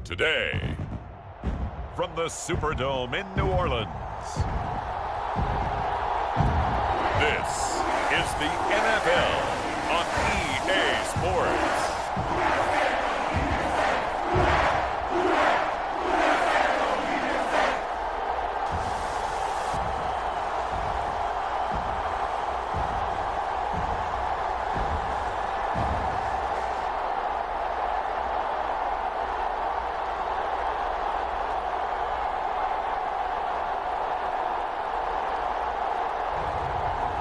Today, from the Superdome in New Orleans, this is the NFL on EA Sports.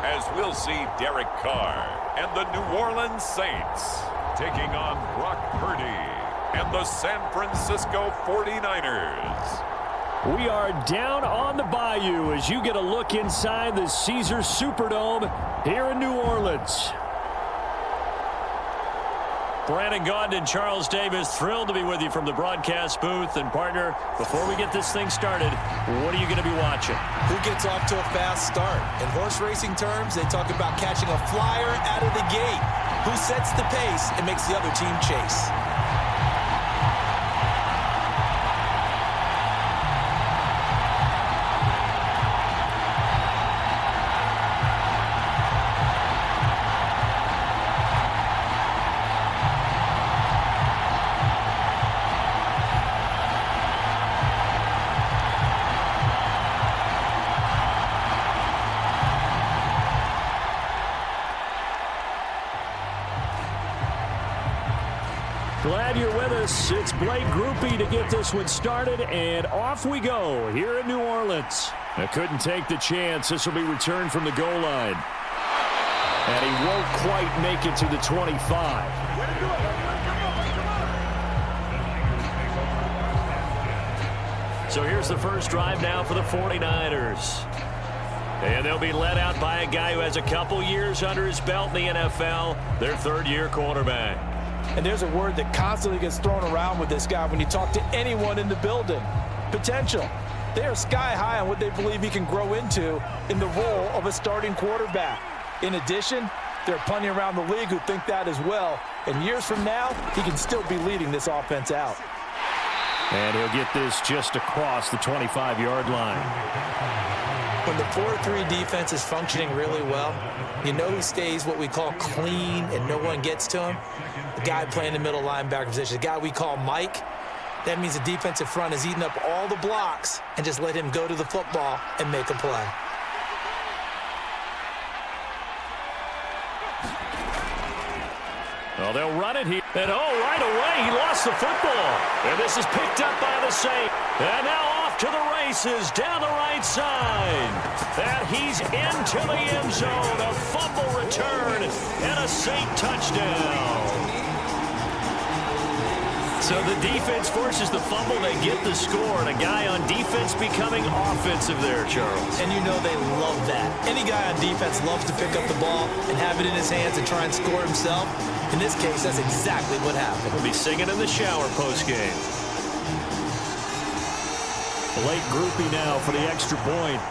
As we'll see Derek Carr and the New Orleans Saints taking on Brock Purdy and the San Francisco 49ers. We are down on the bayou as you get a look inside the Caesars Superdome here in New Orleans. Brandon Gaudin and Charles Davis, thrilled to be with you from the broadcast booth. And partner, before we get this thing started, what are you going to be watching? Who gets off to a fast start? In horse racing terms, they talk about catching a flyer out of the gate. Who sets the pace and makes the other team chase? Glad you're with us. It's Blake Groupie to get this one started, and off we go here in New Orleans. I couldn't take the chance. This will be returned from the goal line. And he won't quite make it to the 25. So here's the first drive now for the 49ers. And they'll be led out by a guy who has a couple years under his belt in the NFL, their third-year quarterback. And there's a word that constantly gets thrown around with this guy when you talk to anyone in the building. Potential. They are sky high on what they believe he can grow into in the role of a starting quarterback. In addition, there are plenty around the league who think that as well. And years from now, he can still be leading this offense out. And he'll get this just across the 25-yard line. When the 4-3 defense is functioning really well, you know who stays what we call clean and no one gets to him? The guy playing the middle linebacker position, the guy we call Mike. That means the defensive front is eating up all the blocks and just let him go to the football and make a play. Well, they'll run it here. And right away, he lost the football. And this is picked up by the Saints. And now off to the races down the right side. And he's into the end zone. A fumble return and a Saint touchdown. So the defense forces the fumble. They get the score. And a guy on defense becoming offensive there, Charles. And you know they love that. Any guy on defense loves to pick up the ball and have it in his hands and try and score himself. In this case, that's exactly what happened. We'll be singing in the shower postgame. Blake Groupie now for the extra point.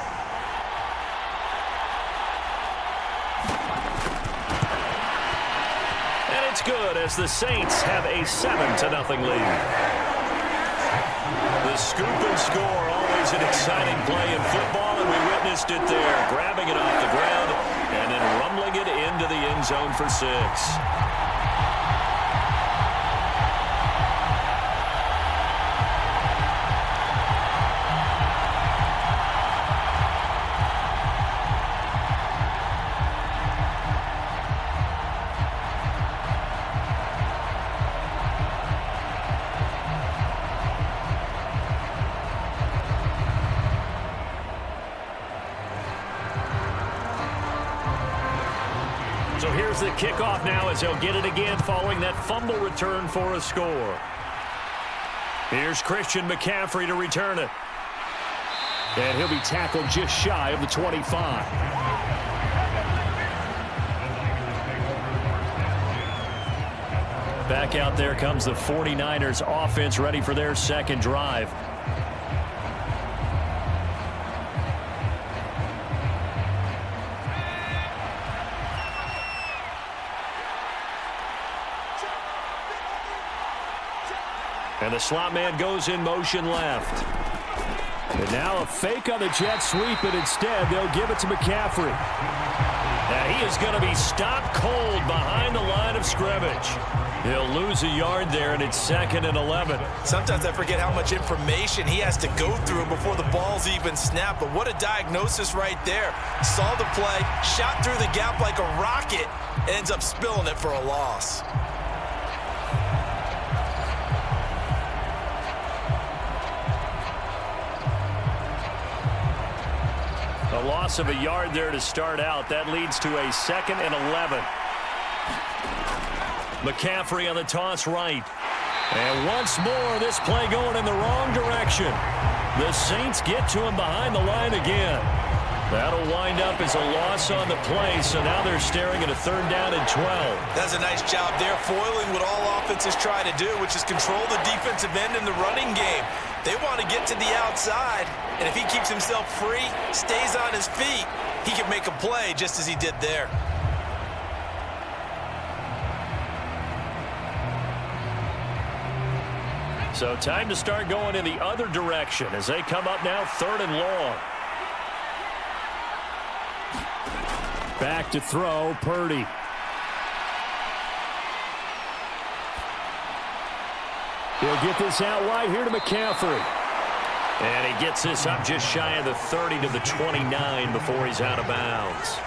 And it's good as the Saints have a 7-0 lead. The scoop and score, always an exciting play in football, and we witnessed it there. Grabbing it off the ground and then rumbling it into the end zone for 6. So here's the kickoff now as they'll get it again following that fumble return for a score. Here's Christian McCaffrey to return it. And he'll be tackled just shy of the 25. Back out there comes the 49ers offense ready for their second drive. And the slot man goes in motion left. And now a fake on the jet sweep, and instead they'll give it to McCaffrey. Now he is going to be stopped cold behind the line of scrimmage. He'll lose a yard there, and it's 2nd and 11. Sometimes I forget how much information he has to go through before the ball's even snapped. But what a diagnosis right there. Saw the play, shot through the gap like a rocket, ends up spilling it for a loss. A loss of a yard there to start out. That leads to a 2nd and 11. McCaffrey on the toss right. And once more, this play going in the wrong direction. The Saints get to him behind the line again. That'll wind up as a loss on the play, so now they're staring at a 3rd down and 12. That's a nice job there, foiling what all offenses try to do, which is control the defensive end in the running game. They want to get to the outside, and if he keeps himself free, stays on his feet, he can make a play just as he did there. So time to start going in the other direction as they come up now 3rd and long. Back to throw, Purdy. He'll get this out wide here to McCaffrey. And he gets this up just shy of the 30 to the 29 before he's out of bounds.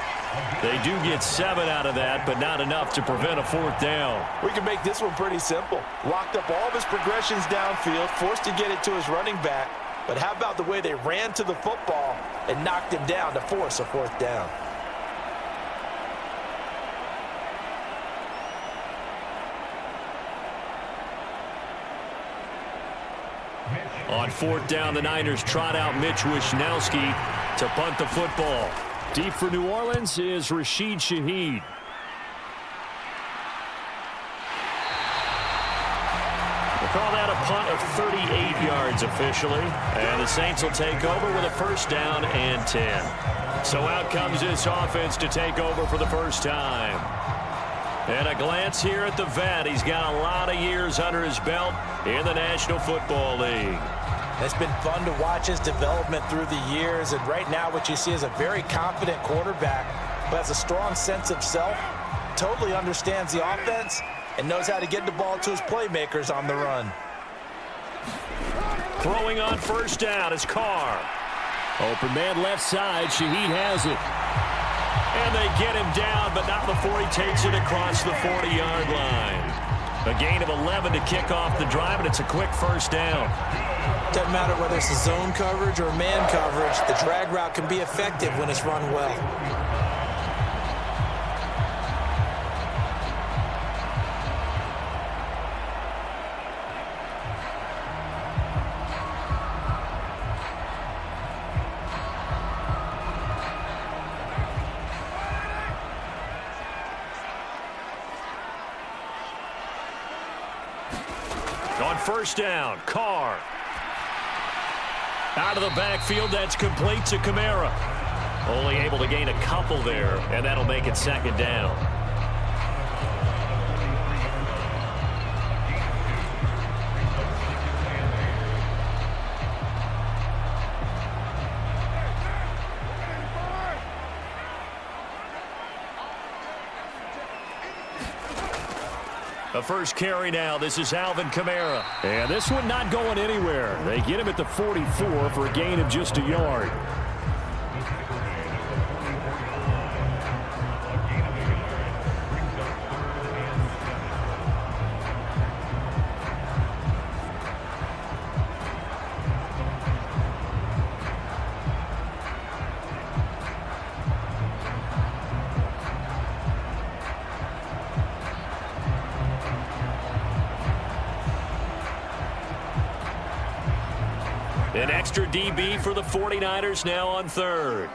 They do get 7 out of that, but not enough to prevent a 4th down. We can make this one pretty simple. Locked up all of his progressions downfield, forced to get it to his running back. But how about the way they ran to the football and knocked him down to force a 4th down? On 4th down, the Niners trot out Mitch Wishnowsky to punt the football. Deep for New Orleans is Rashid Shaheed. We'll call that a punt of 38 yards officially. And the Saints will take over with a 1st down and 10. So out comes this offense to take over for the first time. And a glance here at the vet. He's got a lot of years under his belt in the National Football League. It's been fun to watch his development through the years, and right now what you see is a very confident quarterback who has a strong sense of self, totally understands the offense, and knows how to get the ball to his playmakers on the run. Throwing on 1st down is Carr. Open man left side. Shaheed has it. And they get him down, but not before he takes it across the 40-yard line. A gain of 11 to kick off the drive, and it's a quick 1st down. Doesn't matter whether it's a zone coverage or man coverage, the drag route can be effective when it's run well. On 1st down, Carr. Out of the backfield, that's complete to Kamara. Only able to gain a couple there, and that'll make it 2nd down. The first carry now. This is Alvin Kamara. And this one not going anywhere. They get him at the 44 for a gain of just a yard. An extra DB for the 49ers now on 3rd.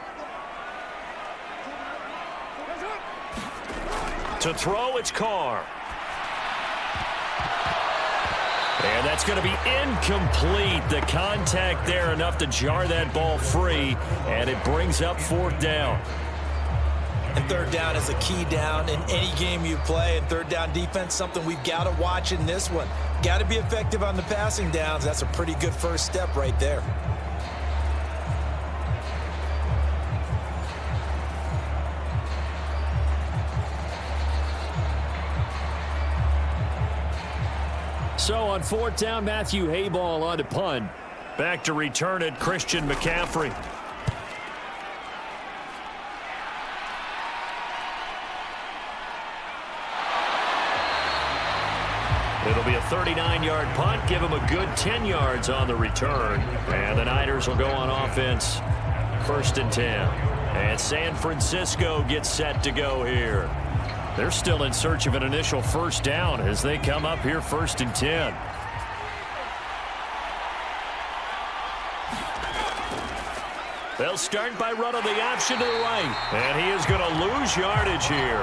To throw, it's Carr. And that's going to be incomplete. The contact there enough to jar that ball free, and it brings up 4th down. And 3rd down is a key down in any game you play. And 3rd down defense, something we've got to watch in this one. Got to be effective on the passing downs. That's a pretty good first step right there. So on fourth down, Matthew Hayball on to punt. Back to return it, Christian McCaffrey. It'll be a 39-yard punt. Give him a good 10 yards on the return. And the Niners will go on offense. First and 10. And San Francisco gets set to go here. They're still in search of an initial first down as they come up here first and 10. They'll start by running the option to the right. And he is going to lose yardage here.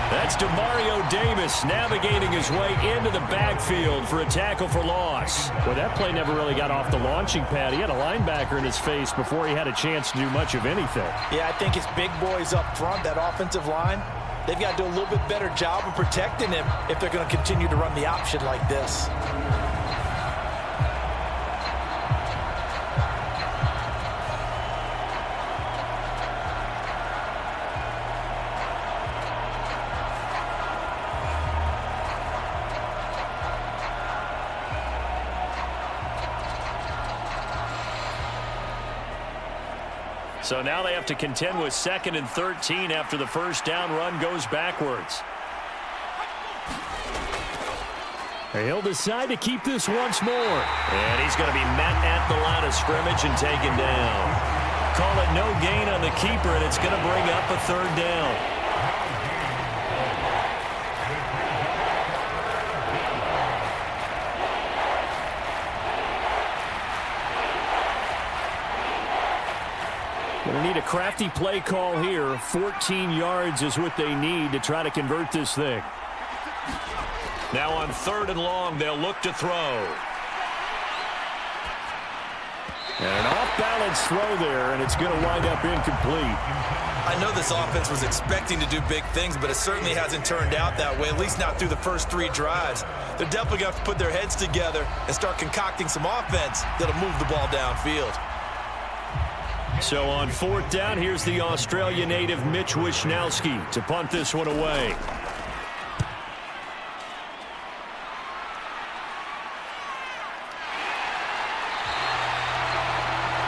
That's DeMario Davis navigating his way into the backfield for a tackle for loss. Well, that play never really got off the launching pad. He had a linebacker in his face before he had a chance to do much of anything. Yeah, I think his big boys up front, that offensive line, they've got to do a little bit better job of protecting him if they're going to continue to run the option like this. So now they have to contend with 2nd and 13 after the first down run goes backwards. He'll decide to keep this once more. And he's going to be met at the line of scrimmage and taken down. Call it no gain on the keeper, and it's going to bring up a third down. Going to need a crafty play call here. 14 yards is what they need to try to convert this thing. Now on 3rd and long, they'll look to throw. And an off-balance throw there, and it's going to wind up incomplete. I know this offense was expecting to do big things, but it certainly hasn't turned out that way, at least not through the first 3 drives. They're definitely going to have to put their heads together and start concocting some offense that'll move the ball downfield. So on 4th down, here's the Australia native Mitch Wishnowsky to punt this one away.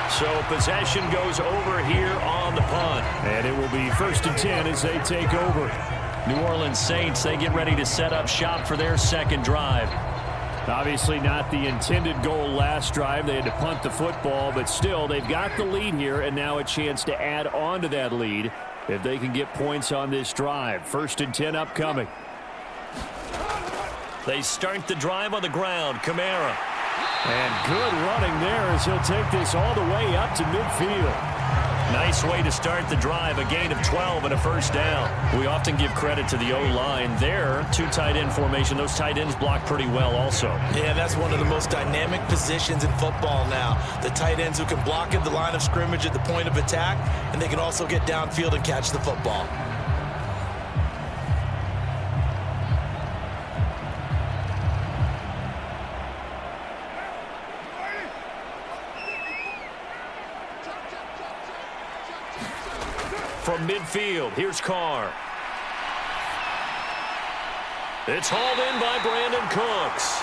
So possession goes over here on the punt. And it will be 1st and 10 as they take over. New Orleans Saints, they get ready to set up shop for their second drive. Obviously not the intended goal last drive. They had to punt the football, but still they've got the lead here and now a chance to add on to that lead if they can get points on this drive. 1st and 10 upcoming. They start the drive on the ground. Kamara. And good running there as he'll take this all the way up to midfield. Nice way to start the drive. A gain of 12 and a first down. We often give credit to the O-line there. 2 tight end formation. Those tight ends block pretty well also. Yeah, that's one of the most dynamic positions in football now. The tight ends who can block at the line of scrimmage at the point of attack, and they can also get downfield and catch the football. From midfield, here's Carr. It's hauled in by Brandon Cooks.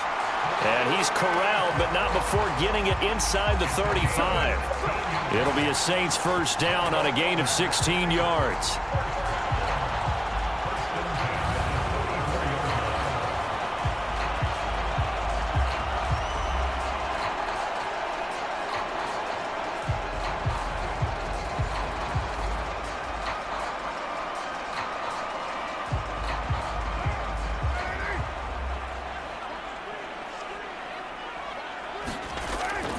And he's corralled, but not before getting it inside the 35. It'll be a Saints first down on a gain of 16 yards.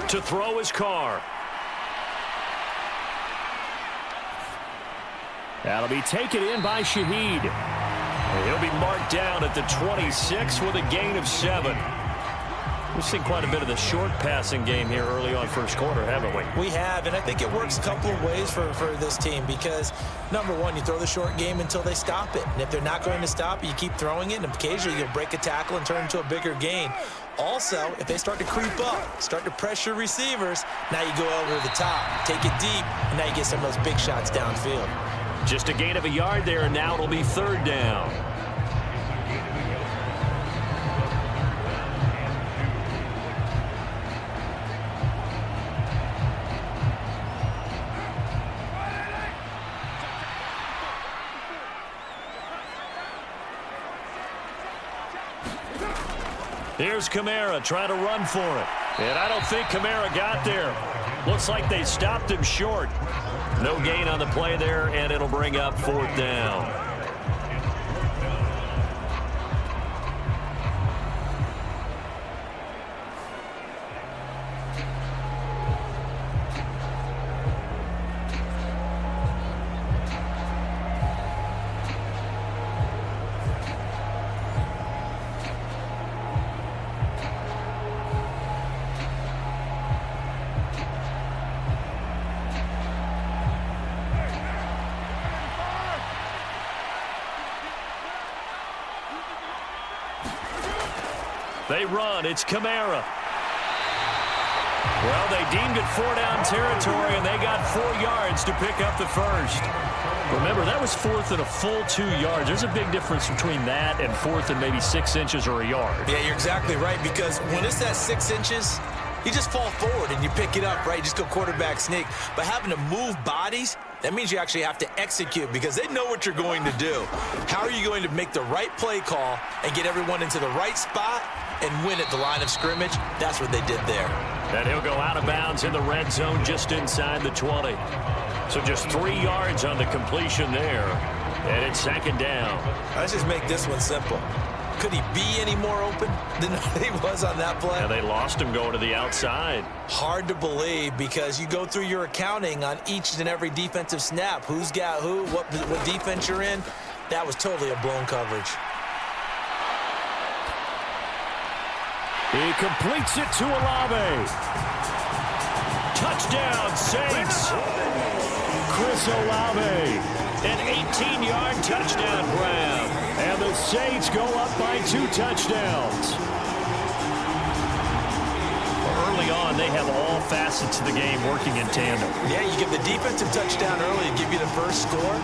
To throw his Carr. That'll be taken in by Shaheed. And he'll be marked down at the 26 with a gain of 7. We've seen quite a bit of the short passing game here early on first quarter, haven't we? We have, and I think it works a couple of ways for this team because, number one, you throw the short game until they stop it. And if they're not going to stop it, you keep throwing it, and occasionally you'll break a tackle and turn into a bigger gain. Also, if they start to creep up, start to pressure receivers, now you go over the top, take it deep, and now you get some of those big shots downfield. Just a gain of a yard there, and now it'll be third down. Here's Kamara trying to run for it. And I don't think Kamara got there. Looks like they stopped him short. No gain on the play there, and it'll bring up fourth down. They run. It's Kamara. Well, they deemed it four-down territory, and they got 4 yards to pick up the first. Remember, that was fourth and a full 2 yards. There's a big difference between that and fourth and maybe 6 inches or a yard. Yeah, you're exactly right, because when it's that 6 inches, you just fall forward and you pick it up, right? You just go quarterback sneak. But having to move bodies, that means you actually have to execute because they know what you're going to do. How are you going to make the right play call and get everyone into the right spot and win at the line of scrimmage? That's what they did there. And he'll go out of bounds in the red zone just inside the 20. So just 3 yards on the completion there. And it's second down. Let's just make this one simple. Could he be any more open than he was on that play? Yeah, they lost him going to the outside. Hard to believe because you go through your accounting on each and every defensive snap. Who's got who, what defense you're in. That was totally a blown coverage. He completes it to Olave. Touchdown, Saints. Chris Olave. An 18-yard touchdown grab. And the Saints go up by 2 touchdowns. Early on, they have all facets of the game working in tandem. Yeah, you give the defensive touchdown early and give you the first score,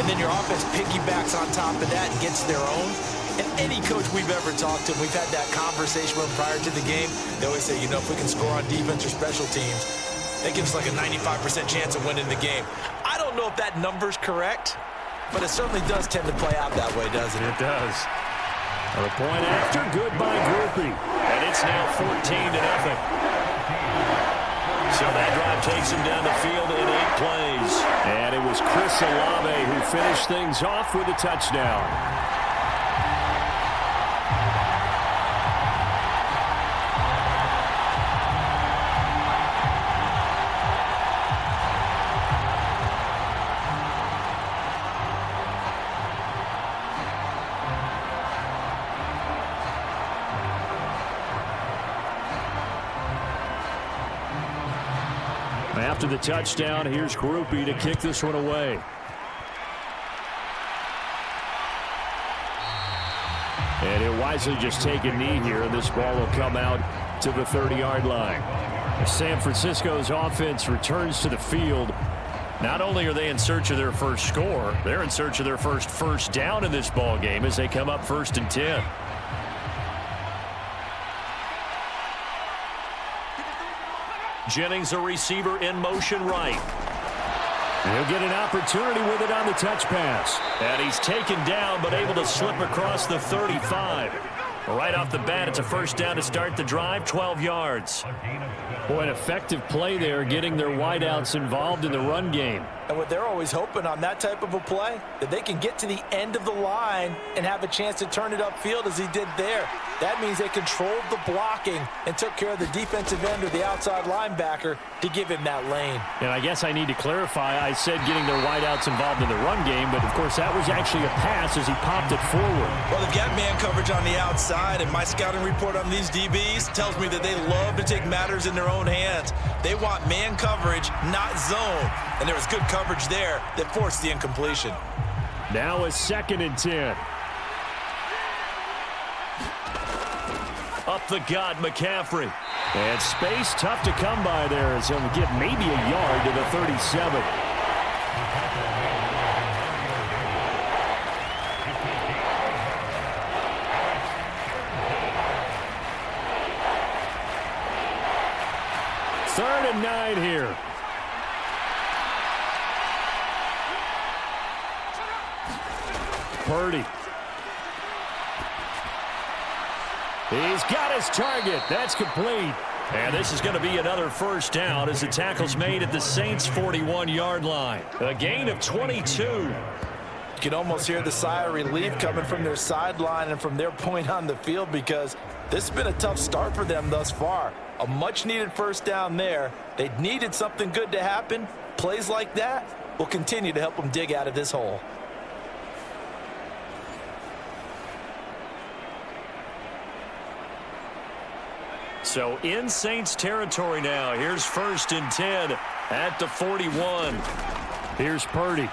and then your offense piggybacks on top of that and gets their own. And any coach we've ever talked to, we've had that conversation with them prior to the game, they always say, you know, if we can score on defense or special teams, that gives us like a 95% chance of winning the game. I don't know if that number's correct, but it certainly does tend to play out that way, doesn't it? It does. And a point after, good by Groupie. And it's now 14-0. So that drive takes him down the field in 8 plays. And it was Chris Olave who finished things off with a touchdown. After the touchdown, here's Groupie to kick this one away. And he'll wisely just take a knee here, and this ball will come out to the 30-yard line. San Francisco's offense returns to the field. Not only are they in search of their first score, they're in search of their first down in this ball game as they come up 1st and 10. Jennings, a receiver in motion right. He'll get an opportunity with it on the touch pass. And he's taken down, but able to slip across the 35. Right off the bat, it's a first down to start the drive, 12 yards. Boy, an effective play there, getting their wideouts involved in the run game. And what they're always hoping on that type of a play, that they can get to the end of the line and have a chance to turn it upfield as he did there. That means they controlled the blocking and took care of the defensive end or the outside linebacker to give him that lane. And I guess I need to clarify, I said getting their wideouts involved in the run game, but of course that was actually a pass as he popped it forward. Well, they've got man coverage on the outside, and my scouting report on these DBs tells me that they love to take matters in their own hands. They want man coverage, not zone. And there was good coverage there that forced the incompletion. Now a 2nd and 10. Up the gut, McCaffrey. And space tough to come by there as he'll get maybe a yard to the 37. Third and 9 here. Purdy. He's got his target. That's complete. And this is going to be another first down as the tackle's made at the Saints' 41-yard line. A gain of 22. You can almost hear the sigh of relief coming from their sideline and from their point on the field because this has been a tough start for them thus far. A much-needed first down there. They needed something good to happen. Plays like that will continue to help them dig out of this hole. So in Saints territory now. Here's 1st and 10 at the 41. Here's Purdy.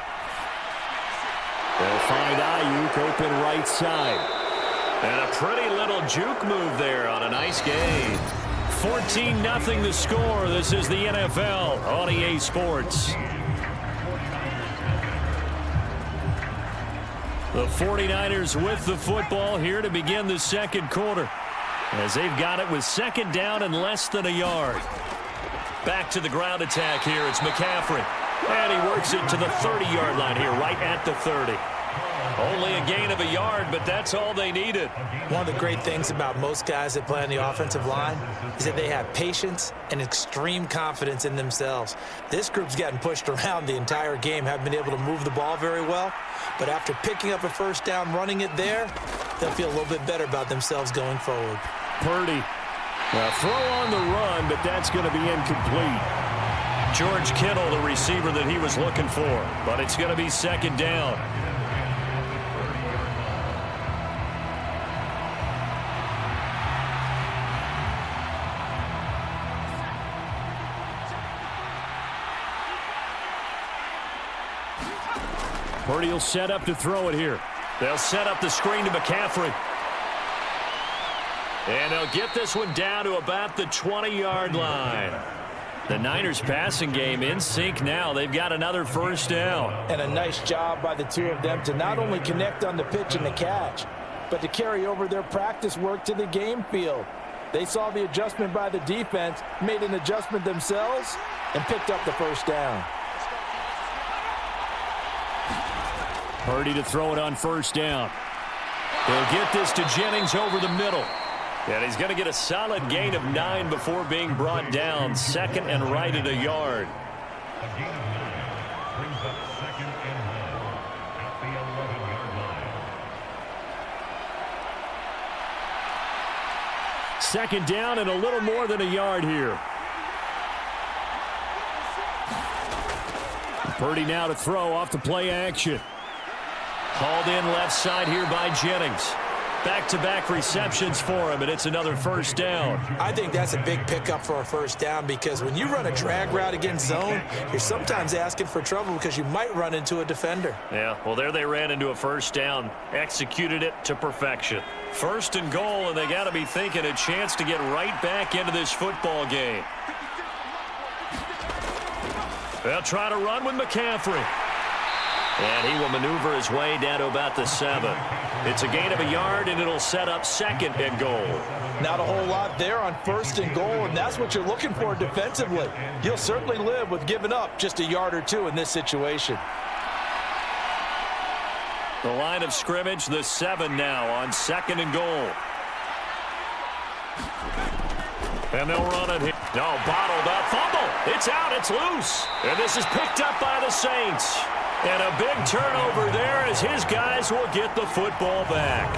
They'll find Ayuk open right side. And a pretty little juke move there on a nice gain. 14-0 the score. This is the NFL on EA Sports. The 49ers with the football here to begin the second quarter, as they've got it with 2nd down and less than a yard. Back to the ground attack here. It's McCaffrey. And he works it to the 30-yard line here, right at the 30. Only a gain of a yard, but that's all they needed. One of the great things about most guys that play on the offensive line is that they have patience and extreme confidence in themselves. This group's gotten pushed around the entire game, haven't been able to move the ball very well. But after picking up a first down, running it there, they'll feel a little bit better about themselves going forward. Purdy. A throw on the run, but that's going to be incomplete. George Kittle, the receiver that he was looking for, but it's going to be 2nd down. Purdy will set up to throw it here. They'll set up the screen to McCaffrey. And they'll get this one down to about the 20-yard line. The Niners passing game in sync now. They've got another first down. And a nice job by the two of them to not only connect on the pitch and the catch, but to carry over their practice work to the game field. They saw the adjustment by the defense, made an adjustment themselves, and picked up the first down. Purdy to throw it on first down. They'll get this to Jennings over the middle. And he's going to get a solid gain of 9 before being brought down. 2nd and right at a yard. Brings up 2nd and 1 at the 11-yard line. 2nd down and a little more than a yard here. Purdy now to throw off the play action. Hauled in left side here by Jennings. Back-to-back receptions for him, and it's another first down. I think that's a big pickup for a first down because when you run a drag route against zone, you're sometimes asking for trouble because you might run into a defender. Yeah, well, there they ran into a first down. Executed it to perfection. 1st and goal, and they got to be thinking a chance to get right back into this football game. They'll try to run with McCaffrey. And he will maneuver his way down to about the 7. It's a gain of a yard, and it'll set up 2nd and goal. Not a whole lot there on 1st and goal, and that's what you're looking for defensively. You'll certainly live with giving up just a yard or two in this situation. The line of scrimmage, the 7 now on 2nd and goal. And they'll run it here. No, bottled up. Fumble. It's out. It's loose. And this is picked up by the Saints. And a big turnover there as his guys will get the football back.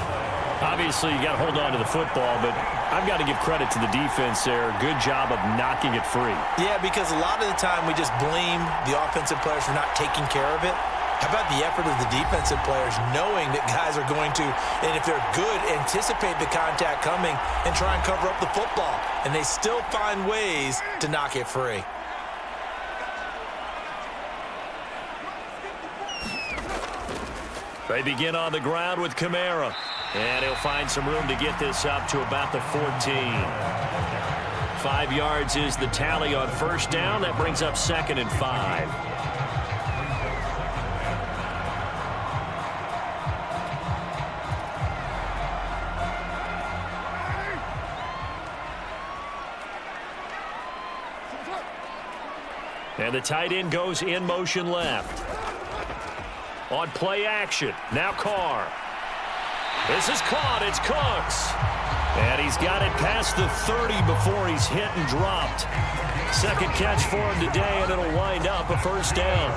Obviously, you got to hold on to the football, but I've got to give credit to the defense there. Good job of knocking it free. Yeah, because a lot of the time we just blame the offensive players for not taking care of it. How about the effort of the defensive players knowing that guys are going to, and if they're good, anticipate the contact coming and try and cover up the football. And they still find ways to knock it free. They begin on the ground with Kamara. And he'll find some room to get this up to about the 14. 5 yards is the tally on first down. That brings up 2nd and 5. And the tight end goes in motion left. On play action. Now Carr. This is caught. It's Cooks. And he's got it past the 30 before he's hit and dropped. Second catch for him today, and it'll wind up a first down.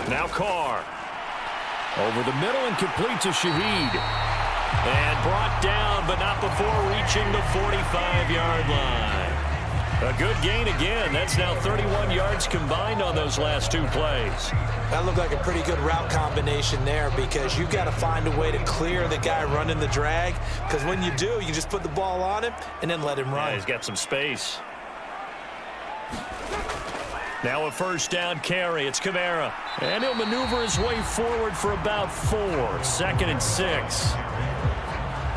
Now Carr. Over the middle and complete to Shaheed. And brought down, but not before reaching the 45-yard line. A good gain again. That's now 31 yards combined on those last 2 plays. That looked like a pretty good route combination there because you've got to find a way to clear the guy running the drag. Because when you do, you just put the ball on him and then let him run. Yeah, he's got some space. Now a first down carry. It's Kamara. And he'll maneuver his way forward for about 4. 2nd and 6.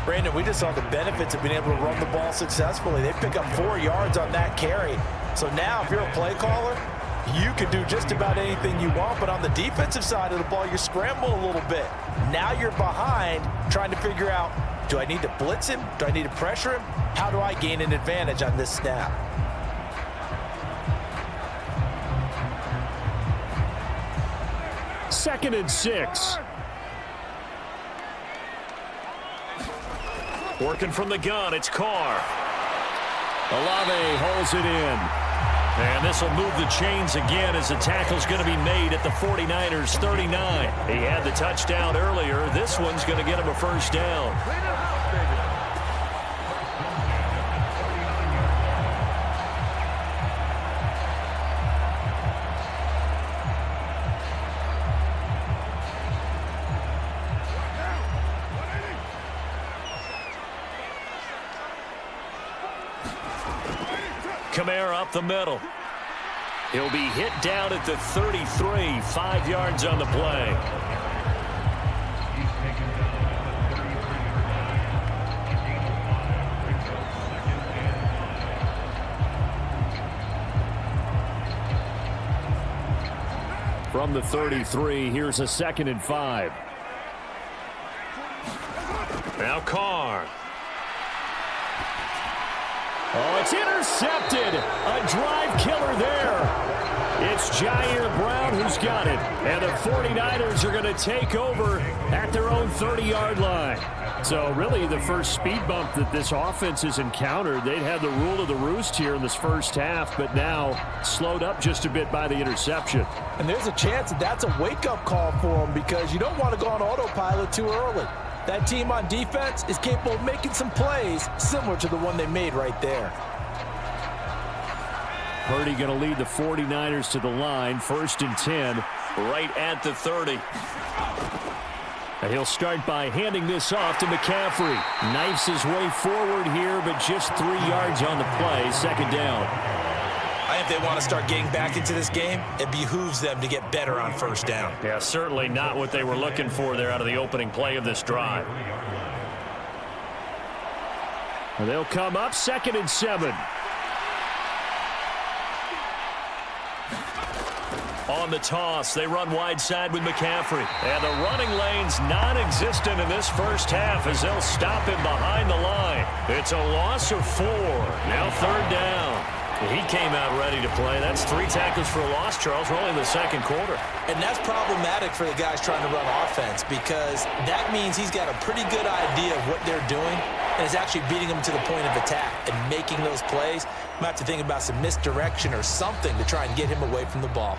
Brandon, we just saw the benefits of being able to run the ball successfully. They pick up 4 yards on that carry. So now if you're a play caller, you can do just about anything you want. But on the defensive side of the ball, you scramble a little bit. Now you're behind trying to figure out, do I need to blitz him? Do I need to pressure him? How do I gain an advantage on this snap? Second and 6. Working from the gun, it's Carr. Olave holds it in. And this will move the chains again as the tackle's going to be made at the 49ers 39. He had the touchdown earlier. This one's going to get him a first down. Kamara up the middle. He'll be hit down at the 33. 5 yards on the play. From the 33, here's a 2nd and 5. Now Carr. Oh, it's intercepted. A drive killer there. It's Jair Brown who's got it. And the 49ers are going to take over at their own 30-yard line. So really the first speed bump that this offense has encountered. They'd had the rule of the roost here in this first half, but now slowed up just a bit by the interception. And there's a chance that that's a wake-up call for them because you don't want to go on autopilot too early. That team on defense is capable of making some plays similar to the one they made right there. Purdy going to lead the 49ers to the line. 1st and 10. Right at the 30. And he'll start by handing this off to McCaffrey. Knifes his way forward here, but just 3 yards on the play. 2nd down. I think they want to start getting back into this game. It behooves them to get better on first down. Yeah, certainly not what they were looking for there out of the opening play of this drive. And they'll come up 2nd and 7. On the toss, they run wide side with McCaffrey. And the running lane's non-existent in this first half as they'll stop him behind the line. It's a loss of 4. Now 3rd down. He came out ready to play. That's 3 tackles for a loss, Charles. We're only in the second quarter. And that's problematic for the guys trying to run offense because that means he's got a pretty good idea of what they're doing and is actually beating them to the point of attack and making those plays. Might have to think about some misdirection or something to try and get him away from the ball.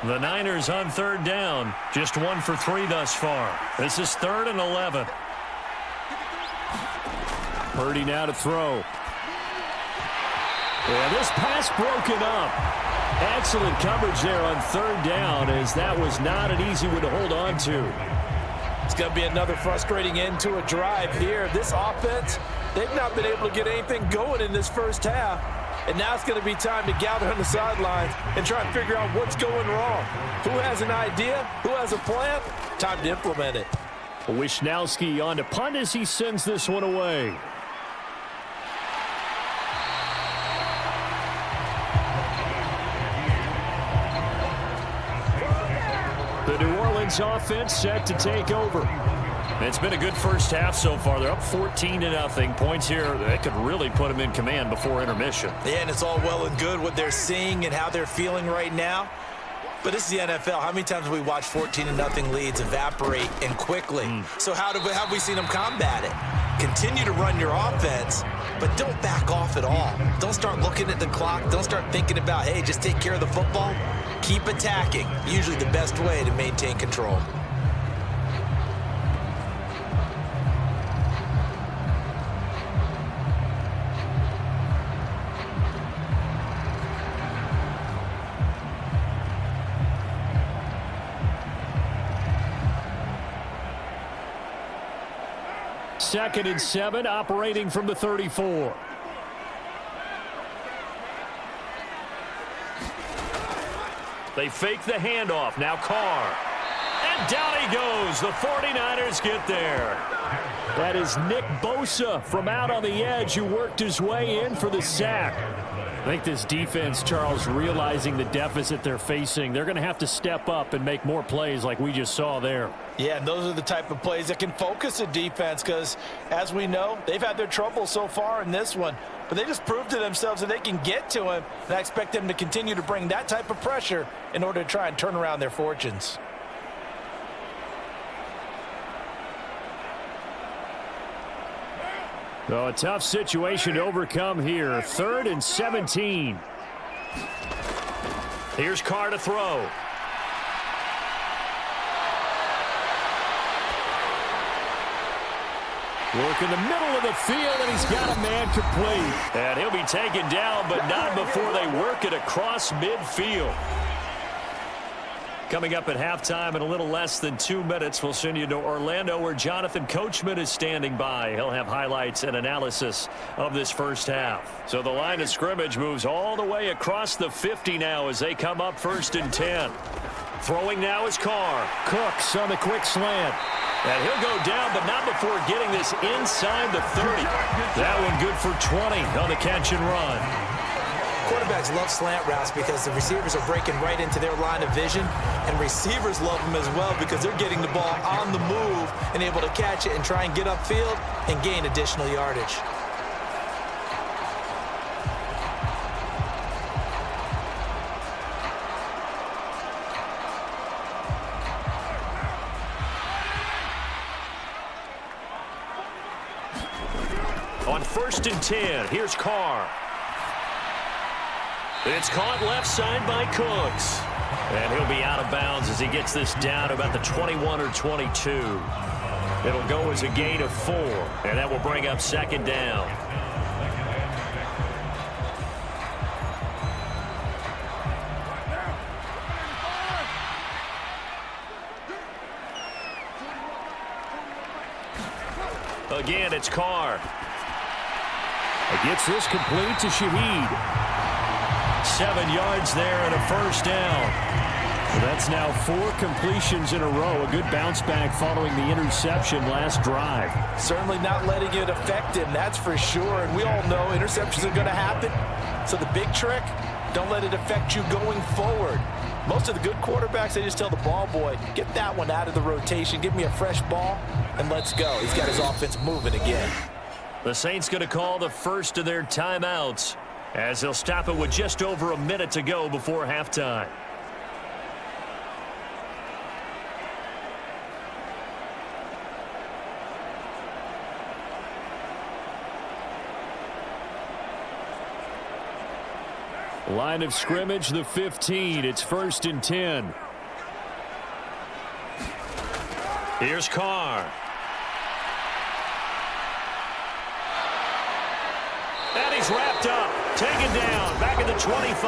The Niners on 3rd down. Just 1 for 3 thus far. This is 3rd and 11. Purdy now to throw. Yeah, this pass broken up. Excellent coverage there on 3rd down as that was not an easy one to hold on to. It's going to be another frustrating end to a drive here. This offense, they've not been able to get anything going in this first half. And now it's going to be time to gather on the sidelines and try and figure out what's going wrong. Who has an idea? Who has a plan? Time to implement it. Wisnowski on to punt as he sends this one away. The New Orleans offense set to take over. It's been a good first half so far. They're up 14-0. Points here that could really put them in command before intermission. Yeah, and it's all well and good what they're seeing and how they're feeling right now. But this is the NFL. How many times have we watched 14-0 leads evaporate and quickly? So how have we seen them combat it? Continue to run your offense, but don't back off at all. Don't start looking at the clock. Don't start thinking about, hey, just take care of the football. Keep attacking. Usually the best way to maintain control. Second and 7, operating from the 34. They fake the handoff. Now Carr. And down he goes. The 49ers get there. That is Nick Bosa from out on the edge who worked his way in for the sack. I think this defense, Charles, realizing the deficit they're facing, they're going to have to step up and make more plays like we just saw there. Yeah, and those are the type of plays that can focus a defense because, as we know, they've had their trouble so far in this one. But they just proved to themselves that they can get to him, and I expect them to continue to bring that type of pressure in order to try and turn around their fortunes. So a tough situation to overcome here. 3rd and 17. Here's Carr to throw. Work in the middle of the field, and he's got a man complete. And he'll be taken down, but not before they work it across midfield. Coming up at halftime in a little less than 2 minutes, we'll send you to Orlando where Jonathan Coachman is standing by. He'll have highlights and analysis of this first half. So the line of scrimmage moves all the way across the 50 now as they come up 1st and 10. Throwing now is Carr. Cooks on the quick slant. And he'll go down, but not before getting this inside the 30. That one good for 20 on the catch and run. Quarterbacks love slant routes because the receivers are breaking right into their line of vision, and receivers love them as well because they're getting the ball on the move and able to catch it and try and get upfield and gain additional yardage. On 1st and 10, here's Carr. It's caught left side by Cooks. And he'll be out of bounds as he gets this down to about the 21 or 22. It'll go as a gain of 4, and that will bring up 2nd down. Again, it's Carr. Gets this complete to Shaheed. 7 yards there and a 1st down. Well, that's now 4 completions in a row. A good bounce back following the interception last drive. Certainly not letting it affect him, that's for sure. And we all know interceptions are going to happen. So the big trick, don't let it affect you going forward. Most of the good quarterbacks, they just tell the ball boy, get that one out of the rotation, give me a fresh ball, and let's go. He's got his offense moving again. The Saints going to call the first of their timeouts as they'll stop it with just over a minute to go before halftime. Line of scrimmage, the 15. It's 1st and 10. Here's Carr. And he's wrapped up. Taken down. Back at the 25.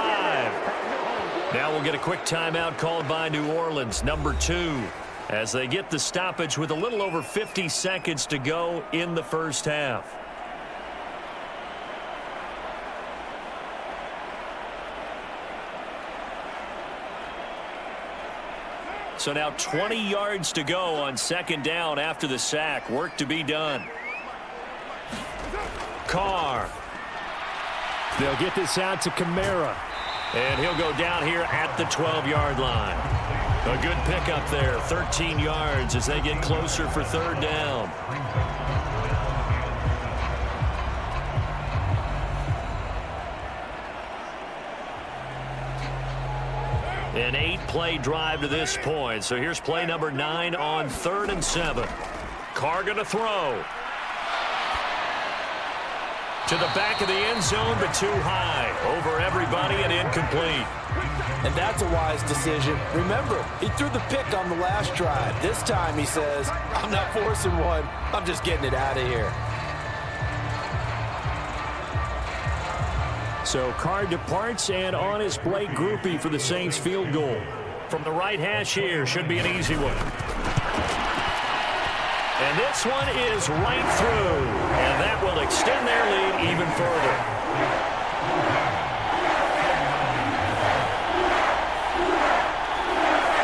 Now we'll get a quick timeout called by New Orleans, number 2, as they get the stoppage with a little over 50 seconds to go in the first half. So now 20 yards to go on 2nd down after the sack. Work to be done. Carr. They'll get this out to Kamara. And he'll go down here at the 12-yard line. A good pickup there, 13 yards as they get closer for 3rd down. An 8-play drive to this point. So here's play number 9 on 3rd and 7. Carr going to throw. To the back of the end zone, but too high. Over everybody and incomplete. And that's a wise decision. Remember, he threw the pick on the last drive. This time he says, I'm not forcing one. I'm just getting it out of here. So Carr departs, and on his Blake Groupie for the Saints field goal. From the right hash here, should be an easy one. And this one is right through, and that will extend their lead even further.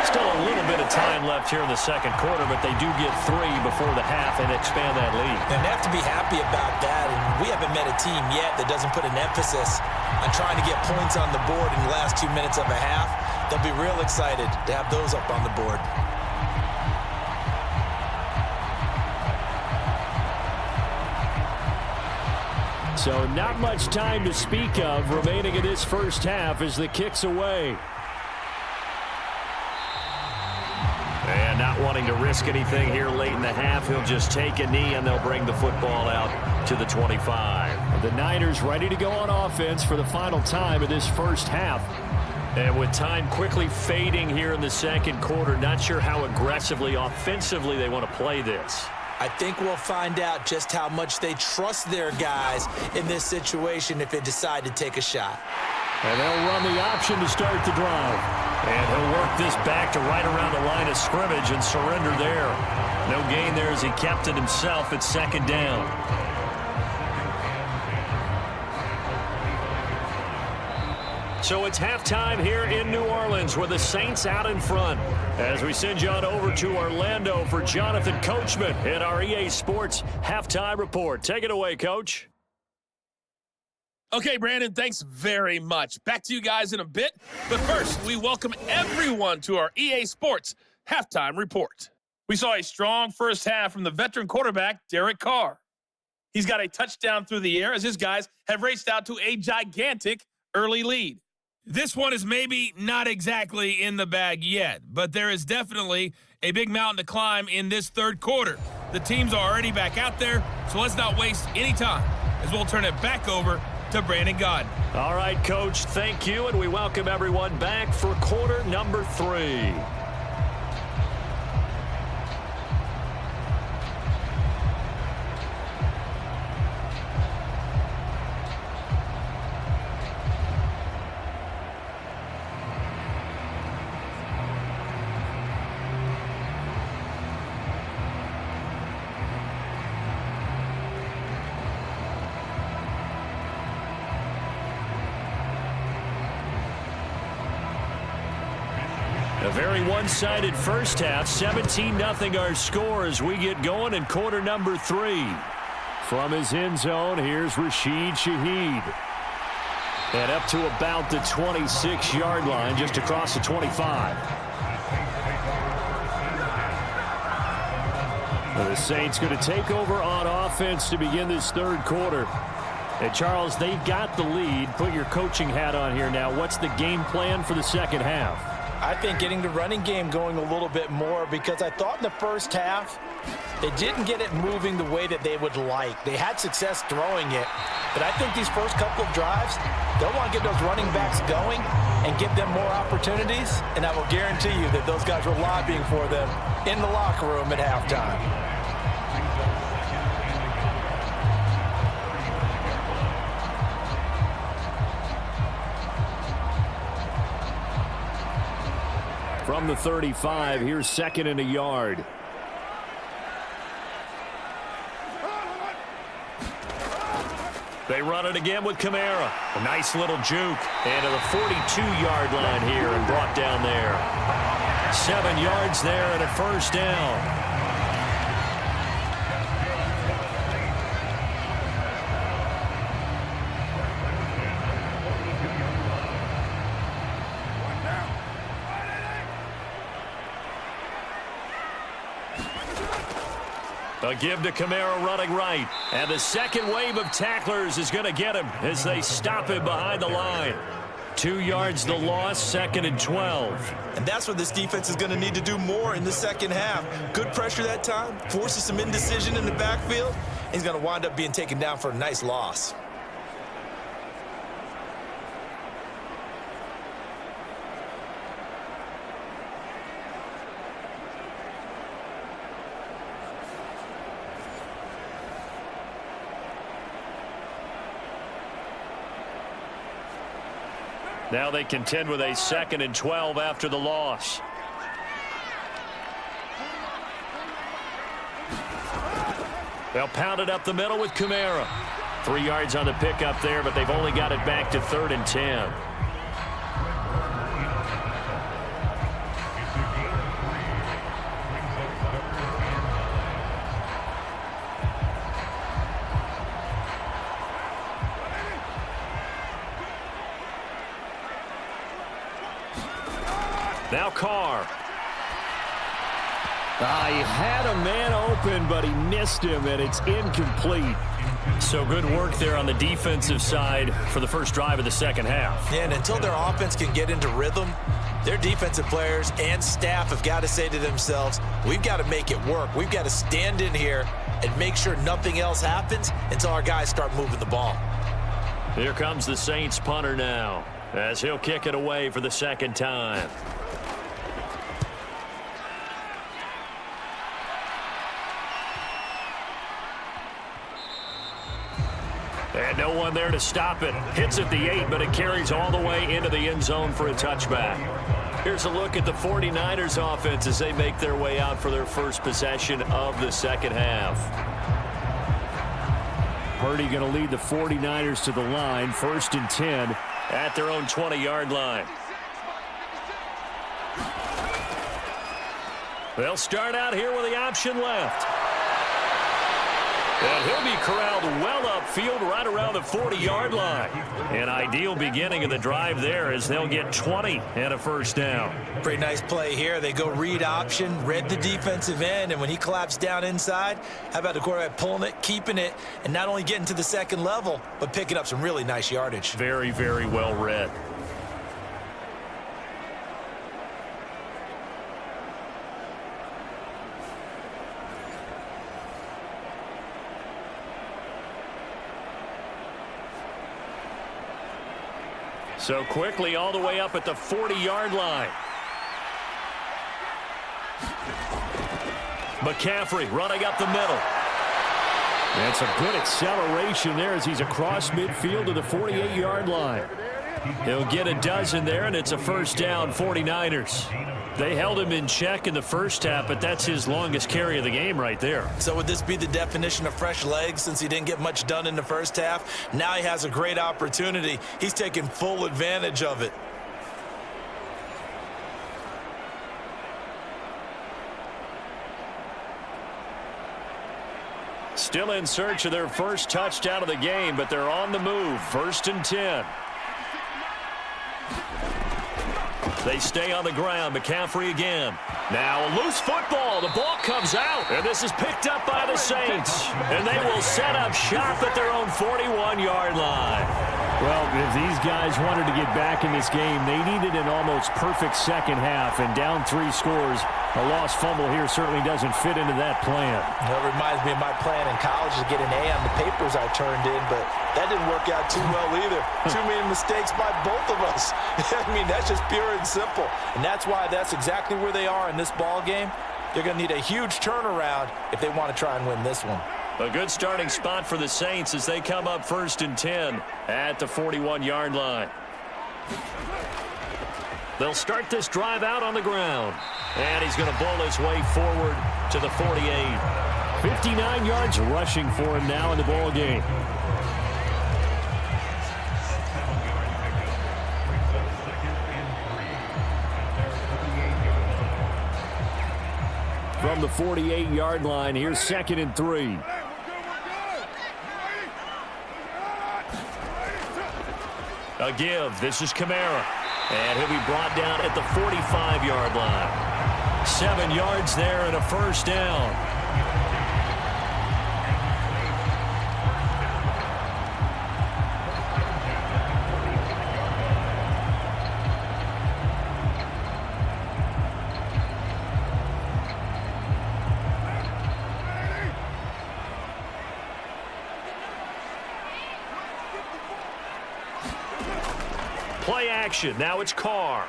Still a little bit of time left here in the second quarter, but they do get 3 before the half and expand that lead. And they have to be happy about that, and we haven't met a team yet that doesn't put an emphasis on trying to get points on the board in the last 2 minutes of a half. They'll be real excited to have those up on the board. So not much time to speak of remaining in this first half as the kick's away. And not wanting to risk anything here late in the half, he'll just take a knee and they'll bring the football out to the 25. The Niners ready to go on offense for the final time of this first half. And with time quickly fading here in the second quarter, not sure how aggressively, offensively they want to play this. I think we'll find out just how much they trust their guys in this situation if they decide to take a shot. And they'll run the option to start the drive. And he'll work this back to right around the line of scrimmage and surrender there. No gain there as he kept it himself at 2nd down. So it's halftime here in New Orleans with the Saints out in front. As we send you on over to Orlando for Jonathan Coachman in our EA Sports Halftime Report. Take it away, Coach. Okay, Brandon, thanks very much. Back to you guys in a bit. But first, we welcome everyone to our EA Sports Halftime Report. We saw a strong first half from the veteran quarterback, Derek Carr. He's got a touchdown through the air as his guys have raced out to a gigantic early lead. This one is maybe not exactly in the bag yet, but there is definitely a big mountain to climb in this third quarter. The teams are already back out there, so let's not waste any time as we'll turn it back over to Brandon Godden. All right, Coach, thank you, and we welcome everyone back for quarter number 3. A very one-sided first half, 17-0 our score as we get going in quarter number 3. From his end zone, here's Rashid Shaheed. And up to about the 26-yard line, just across the 25. Well, the Saints going to take over on offense to begin this third quarter. And, Charles, they've got the lead. Put your coaching hat on here now. What's the game plan for the second half? I think getting the running game going a little bit more, because I thought in the first half they didn't get it moving the way that they would like. They had success throwing it, but I think these first couple of drives, they'll want to get those running backs going and give them more opportunities, and I will guarantee you that those guys were lobbying for them in the locker room at halftime. From the 35, here's second and a yard. They run it again with Kamara. A nice little juke. And to the 42-yard line here and brought down there. 7 yards there and a first down. A give to Kamara running right. And the second wave of tacklers is going to get him as they stop him behind the line. 2 yards the loss, second and 12. And that's what this defense is going to need to do more in the second half. Good pressure that time, forces some indecision in the backfield, and he's going to wind up being taken down for a nice loss. Now they contend with a second and 12 after the loss. They'll pound it up the middle with Kamara. 3 yards on the pickup there, but they've only got it back to 3rd and 10. Now Carr. He had a man open, but he missed him, and it's incomplete. So good work there on the defensive side for the first drive of the second half. Yeah, and until their offense can get into rhythm, their defensive players and staff have got to say to themselves, we've got to make it work. We've got to stand in here and make sure nothing else happens until our guys start moving the ball. Here comes the Saints punter now, as he'll kick it away for the second time. And no one there to stop it. Hits at the 8, but it carries all the way into the end zone for a touchback. Here's a look at the 49ers offense as they make their way out for their first possession of the second half. Purdy going to lead the 49ers to the line, 1st and 10 at their own 20-yard line. They'll start out here with the option left. And he'll be corralled well upfield right around the 40-yard line. An ideal beginning of the drive there as they'll get 20 and a first down. Pretty nice play here. They go read option, read the defensive end, and when he collapsed down inside, how about the quarterback pulling it, keeping it, and not only getting to the second level, but picking up some really nice yardage. Very, very well read. So quickly all the way up at the 40-yard line. McCaffrey running up the middle. That's a good acceleration there as he's across midfield to the 48-yard line. He'll get a dozen there, and it's a first down, 49ers. They held him in check in the first half, but that's his longest carry of the game right there. So would this be the definition of fresh legs since he didn't get much done in the first half? Now he has a great opportunity. He's taking full advantage of it. Still in search of their first touchdown of the game, but they're on the move. 1st and 10. They stay on the ground. McCaffrey again. Now a loose football. The ball comes out. And this is picked up by the Saints. And they will set up shop at their own 41-yard line. Well, if these guys wanted to get back in this game, they needed an almost perfect second half. And down 3 scores, a lost fumble here certainly doesn't fit into that plan. That reminds me of my plan in college to get an A on the papers I turned in, but that didn't work out too well either. Too many mistakes by both of us. I mean, that's just pure and simple. And that's why that's exactly where they are in this ball game. They're going to need a huge turnaround if they want to try and win this one. A good starting spot for the Saints as they come up 1st and 10 at the 41-yard line. They'll start this drive out on the ground. And he's going to bowl his way forward to the 48. 59 yards rushing for him now in the ball game. From the 48-yard line, here's 2nd and 3. A give. This is Kamara. And he'll be brought down at the 45-yard line. 7 yards there and a first down. Play action. Now it's Carr.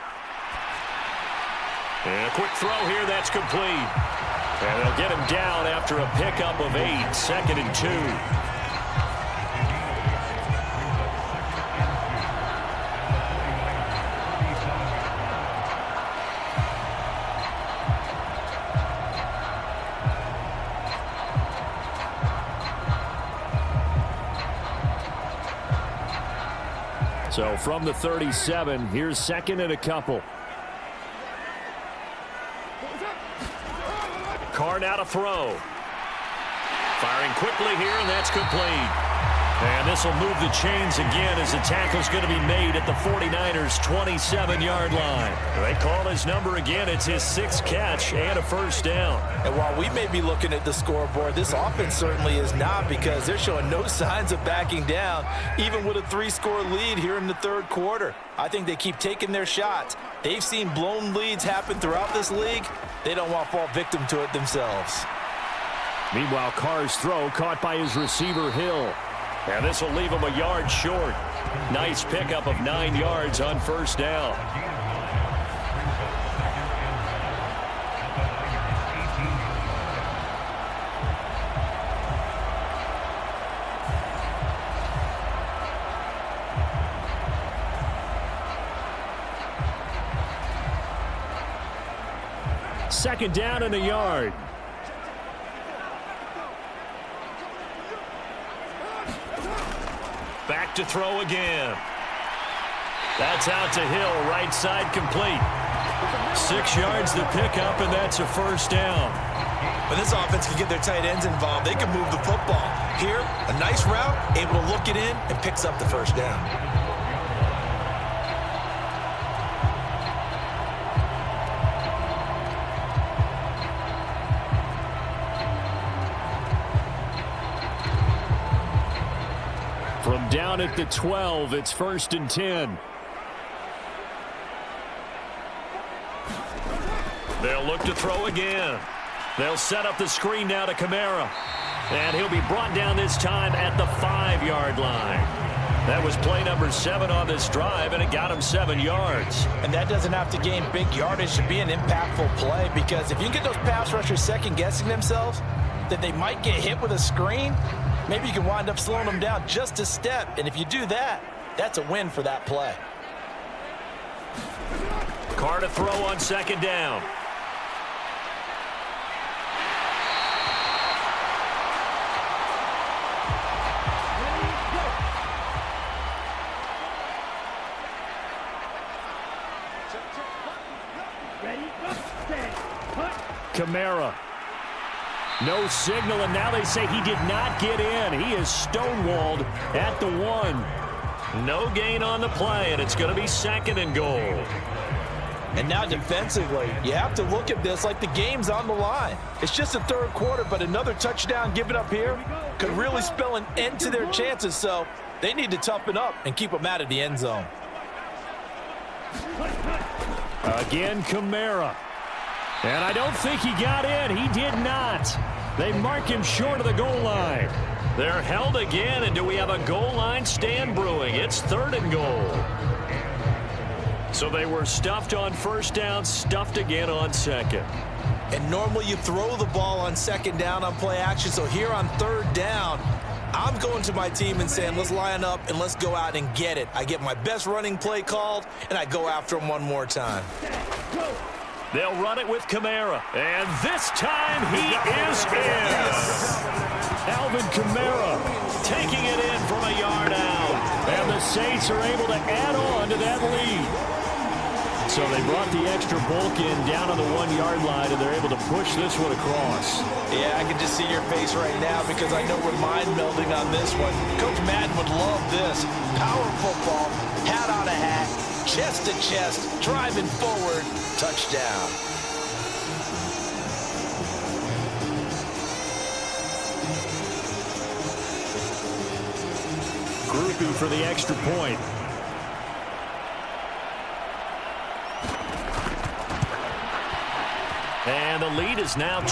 And a quick throw here. That's complete. And they'll get him down after a pickup of 8. 2nd and 2. So from the 37, here's 2nd and a couple. Carr now to throw. Firing quickly here, and that's complete. And this will move the chains again as the tackle's going to be made at the 49ers' 27-yard line. They call his number again. It's his 6th catch and a first down. And while we may be looking at the scoreboard, this offense certainly is not, because they're showing no signs of backing down, even with a 3-score lead here in the 3rd quarter. I think they keep taking their shots. They've seen blown leads happen throughout this league. They don't want to fall victim to it themselves. Meanwhile, Carr's throw caught by his receiver, Hill. And this will leave him a yard short. Nice pickup of 9 yards on first down. Second down and a yard. Back to throw again. That's out to Hill, right side complete. 6 yards to pick up, and that's a first down. When this offense can get their tight ends involved, they can move the football. Here, a nice route, able to look it in, and picks up the first down. From down at the 12, it's 1st and 10. They'll look to throw again. They'll set up the screen now to Kamara. And he'll be brought down this time at the 5-yard line. That was play number 7 on this drive, and it got him 7 yards. And that doesn't have to gain big yardage to be an impactful play, because if you can get those pass rushers second-guessing themselves, that they might get hit with a screen, maybe you can wind up slowing them down just a step. And if you do that, that's a win for that play. Carr to throw on second down. Kamara. No signal, and now they say he did not get in. He is stonewalled at the 1. No gain on the play, and it's going to be 2nd and goal. And now defensively, you have to look at this like the game's on the line. It's just the 3rd quarter, but another touchdown given up here could really spell an end to their chances, so they need to toughen up and keep them out of the end zone. Again, Kamara. And I don't think he got in. He did not. They mark him short of the goal line. They're held again, and do we have a goal line stand brewing? It's 3rd and goal. So they were stuffed on 1st down, stuffed again on 2nd. And normally you throw the ball on 2nd down on play action. So here on 3rd down, I'm going to my team and saying, let's line up and let's go out and get it. I get my best running play called, and I go after him one more time. They'll run it with Kamara. And this time he is in. Alvin Kamara taking it in from a yard out. And the Saints are able to add on to that lead. So they brought the extra bulk in down on the 1-yard line, and they're able to push this one across. Yeah, I can just see your face right now because I know we're mind melding on this one. Coach Madden would love this. Power football, hat on a hat, chest to chest, driving forward, touchdown. Groupie for the extra point. And the lead is now 24.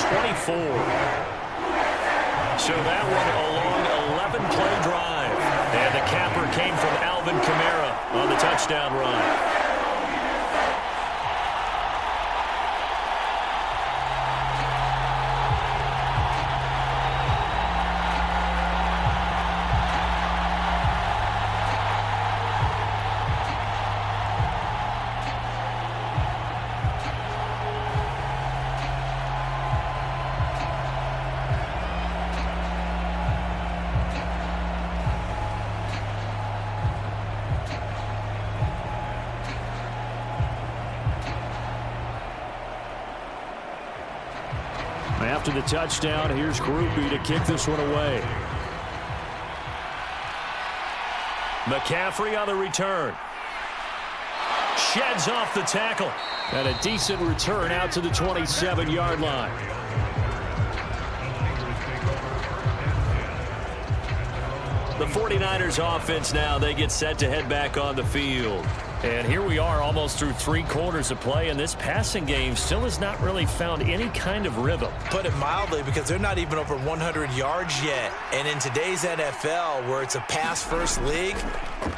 So that one a long 11-play drive. And the capper came from Alvin Kamara on the touchdown run. After the touchdown, here's Groupie to kick this one away. McCaffrey on the return. Sheds off the tackle. And a decent return out to the 27-yard line. The 49ers offense now, they get set to head back on the field. And here we are almost through 3 quarters of play, and this passing game still has not really found any kind of rhythm. Put it mildly, because they're not even over 100 yards yet. And in today's NFL, where it's a pass-first league,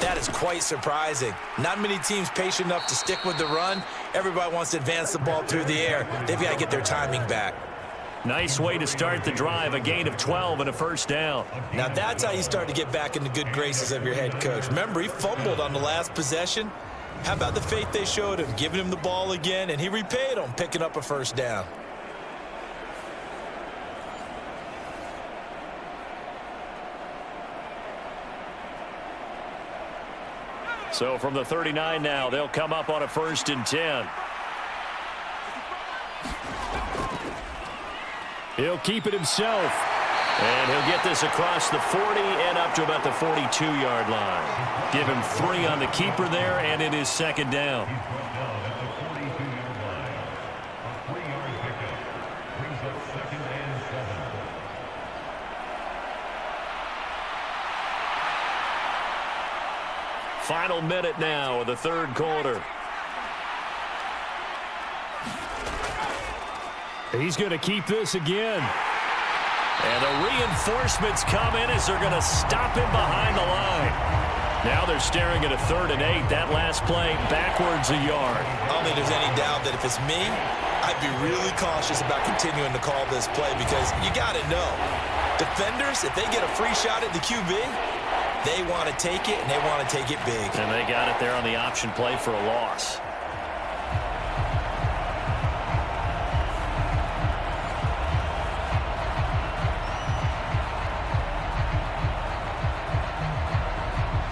that is quite surprising. Not many teams patient enough to stick with the run. Everybody wants to advance the ball through the air. They've got to get their timing back. Nice way to start the drive, a gain of 12 and a 1st down. Now that's how you start to get back in the good graces of your head coach. Remember, he fumbled on the last possession. How about the faith they showed him, giving him the ball again, and he repaid them, picking up a 1st down. So from the 39 now, they'll come up on a 1st and 10. He'll keep it himself. And he'll get this across the 40 and up to about the 42-yard line. Give him 3 on the keeper there, and it is 2nd down. Final minute now of the 3rd quarter. He's going to keep this again. And the reinforcements come in as they're going to stop him behind the line. Now they're staring at a 3rd and 8. That last play backwards a yard. I don't think there's any doubt that if it's me, I'd be really cautious about continuing to call this play, because you got to know, defenders, if they get a free shot at the QB, they want to take it, and they want to take it big. And they got it there on the option play for a loss.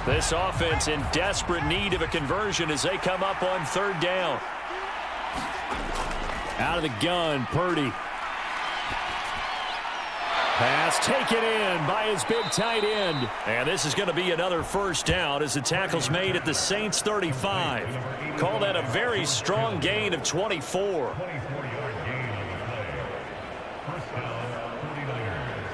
This offense in desperate need of a conversion as they come up on 3rd down. Out of the gun, Purdy. Pass taken in by his big tight end. And this is going to be another first down as the tackle's made at the Saints 35. Call that a very strong gain of 24. 24-yard gain on the play. First down, 49ers.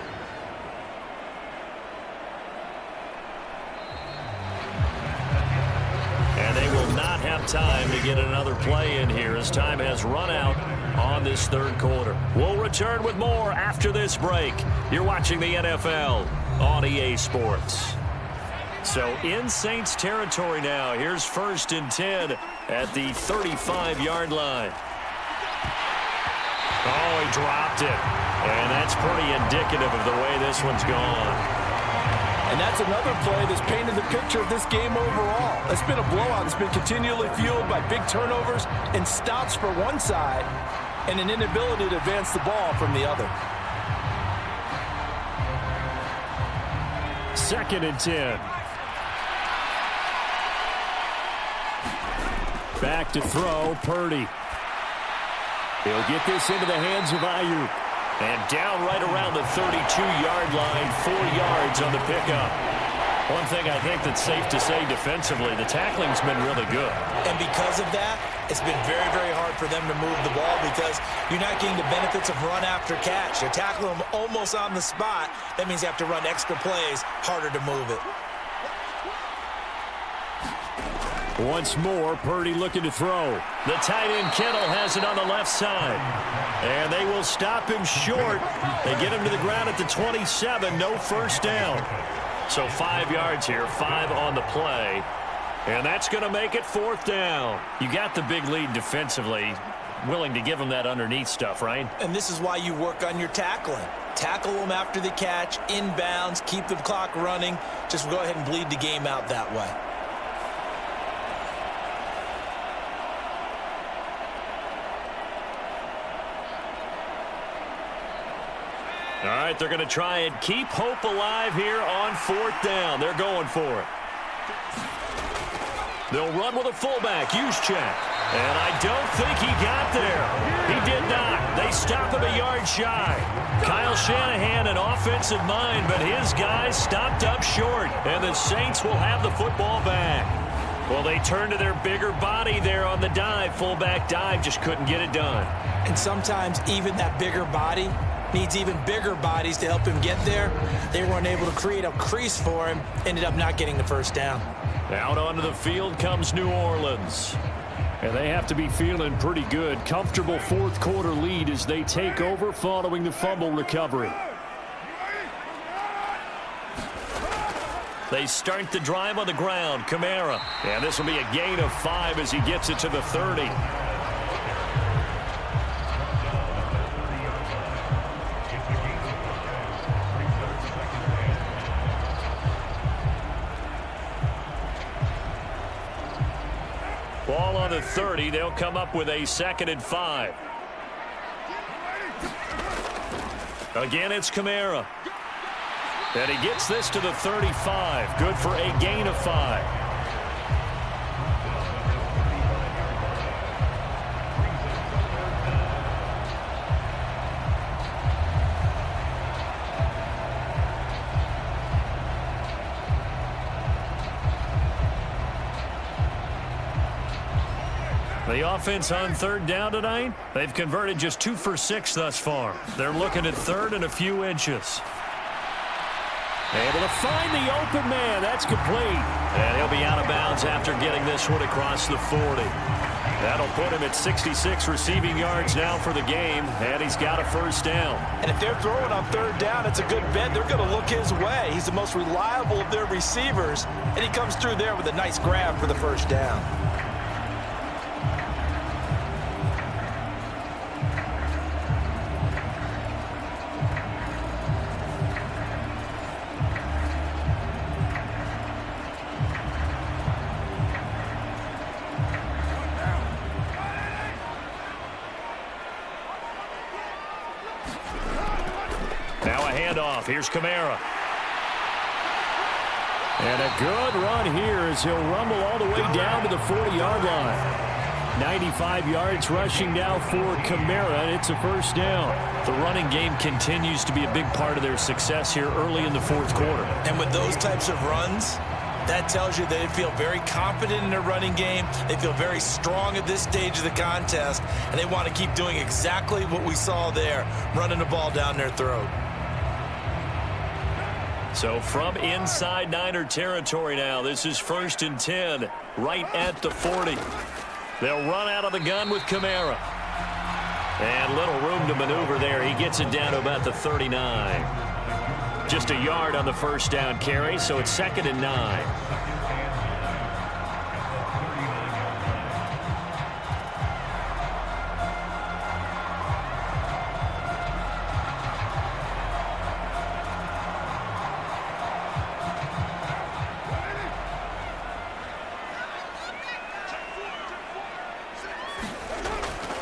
And they will not have time to get another play in here as time has run out on this third quarter. We'll return with more after this break. You're watching the NFL on EA Sports. So in Saints territory now. Here's 1st and 10 at the 35-yard line. Oh, he dropped it. And that's pretty indicative of the way this one's gone. And that's another play that's painted the picture of this game overall. It's been a blowout. It's been continually fueled by big turnovers and stops for one side and an inability to advance the ball from the other. 2nd and 10. Back to throw, Purdy. He'll get this into the hands of Ayuk. And down right around the 32-yard line, 4 yards on the pickup. One thing I think that's safe to say defensively, the tackling's been really good. And because of that, it's been very, very hard for them to move the ball because you're not getting the benefits of run after catch. You're tackling them almost on the spot. That means you have to run extra plays, harder to move it. Once more, Purdy looking to throw. The tight end Kittle has it on the left side. And they will stop him short. They get him to the ground at the 27. No first down. So 5 yards here, 5 on the play. And that's going to make it 4th down. You got the big lead defensively. Willing to give them that underneath stuff, right? And this is why you work on your tackling. Tackle them after the catch, inbounds, keep the clock running. Just go ahead and bleed the game out that way. All right, they're going to try and keep hope alive here on 4th down. They're going for it. They'll run with a fullback, Juszczyk. And I don't think he got there. He did not. They stop him a yard shy. Kyle Shanahan, an offensive mind, but his guys stopped up short. And the Saints will have the football back. Well, they turn to their bigger body there on the dive. Fullback dive, just couldn't get it done. And sometimes even that bigger body needs even bigger bodies to help him get there. They weren't able to create a crease for him, ended up not getting the first down. Out onto the field comes New Orleans. And they have to be feeling pretty good. Comfortable 4th quarter lead as they take over following the fumble recovery. They start the drive on the ground. Kamara. And this will be a gain of 5 as he gets it to the 30. Ball on the 30. They'll come up with a 2nd and 5. Again, it's Kamara. And he gets this to the 35. Good for a gain of 5. The offense on 3rd down tonight, they've converted just 2 for 6 thus far. They're looking at 3rd and a few inches. Able to find the open man. That's complete. And he'll be out of bounds after getting this one across the 40. That'll put him at 66 receiving yards now for the game, and he's got a first down. And if they're throwing on 3rd down, it's a good bet. They're going to look his way. He's the most reliable of their receivers, and he comes through there with a nice grab for the first down. Here's Kamara. And a good run here as he'll rumble all the way down to the 40-yard line. 95 yards rushing now for Kamara, and it's a first down. The running game continues to be a big part of their success here early in the fourth quarter. And with those types of runs, that tells you they feel very confident in their running game. They feel very strong at this stage of the contest, and they want to keep doing exactly what we saw there, running the ball down their throat. So from inside Niner territory now, this is 1st and 10, right at the 40. They'll run out of the gun with Kamara. And little room to maneuver there. He gets it down to about the 39. Just a yard on the first down carry, so it's 2nd and 9.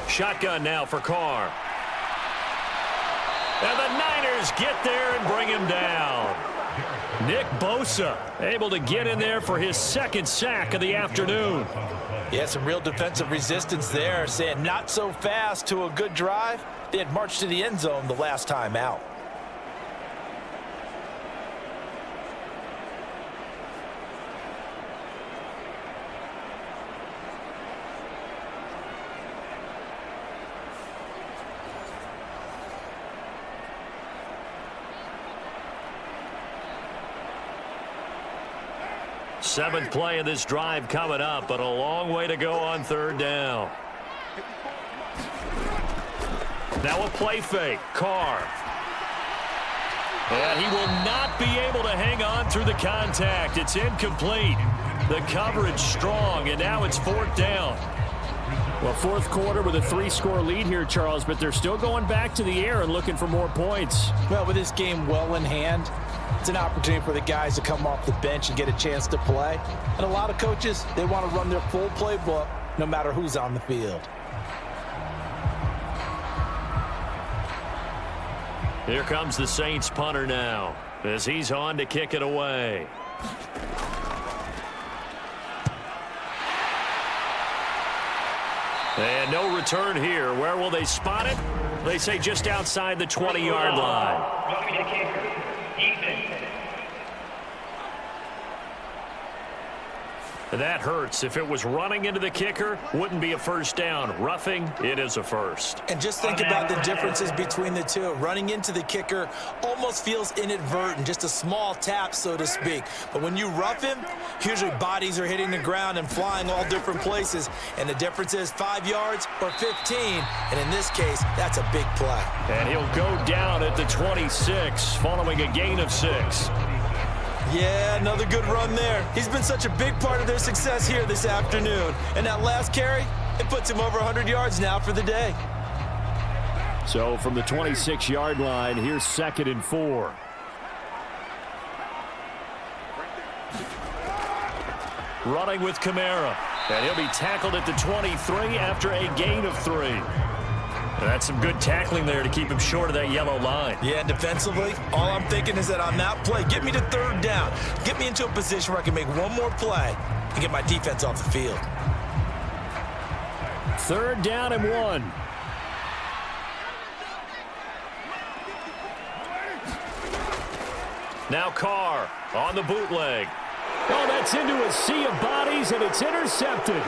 Shotgun now for Carr. And the Niners get there and bring him down. Nick Bosa able to get in there for his 2nd sack of the afternoon. Yeah, some real defensive resistance there, saying not so fast to a good drive. They had marched to the end zone the last time out. Seventh play of this drive coming up, but a long way to go on 3rd down. Now a play fake. Carr. And he will not be able to hang on through the contact. It's incomplete. The coverage strong, and now it's 4th down. Well, fourth quarter with a 3-score lead here, Charles, but they're still going back to the air and looking for more points. Well, with this game well in hand, it's an opportunity for the guys to come off the bench and get a chance to play. And a lot of coaches, they want to run their full playbook no matter who's on the field. Here comes the Saints punter now as he's on to kick it away. And no return here. Where will they spot it? They say just outside the 20-yard line. That hurts. If it was running into the kicker, wouldn't be a first down. Roughing, it is a first. And just think about the differences between the two. Running into the kicker almost feels inadvertent, just a small tap, so to speak. But when you rough him, usually bodies are hitting the ground and flying all different places. And the difference is 5 yards or 15. And in this case, that's a big play. And he'll go down at the 26 following a gain of 6. Yeah, another good run there. He's been such a big part of their success here this afternoon. And that last carry, it puts him over 100 yards now for the day. So from the 26-yard line, here's 2nd and 4. Running with Kamara. And he'll be tackled at the 23 after a gain of 3. That's some good tackling there to keep him short of that yellow line. Yeah, defensively, all I'm thinking is that on that play, get me to 3rd down. Get me into a position where I can make one more play and get my defense off the field. 3rd down and 1. Now Carr on the bootleg. Oh, that's into a sea of bodies, and it's intercepted.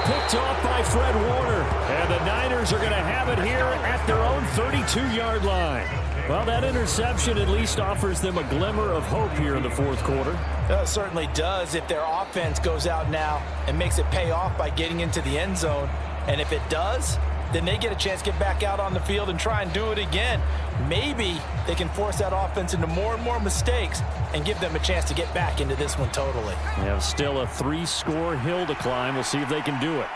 Picked off by Fred Warner. And the Niners are going to have it here at their own 32-yard line. Well, that interception at least offers them a glimmer of hope here in the fourth quarter. It certainly does if their offense goes out now and makes it pay off by getting into the end zone. And if it does, then they get a chance to get back out on the field and try and do it again. Maybe they can force that offense into more and more mistakes and give them a chance to get back into this one totally. Yeah, still a 3-score hill to climb. We'll see if they can do it.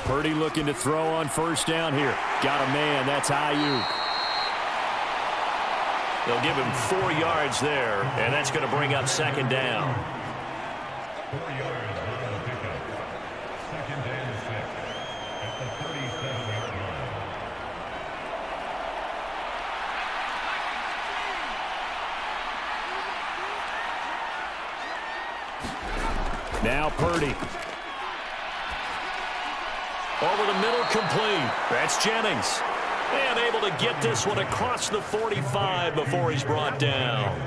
Purdy looking to throw on first down here. Got a man. That's Ayuk. They'll give him 4 yards there, and that's going to bring up 2nd down. 4 yards on the pickup. 2nd and 6 at the 37-yard line. Now Purdy. Over the middle, complete. That's Jennings. And able to get this one across the 45 before he's brought down.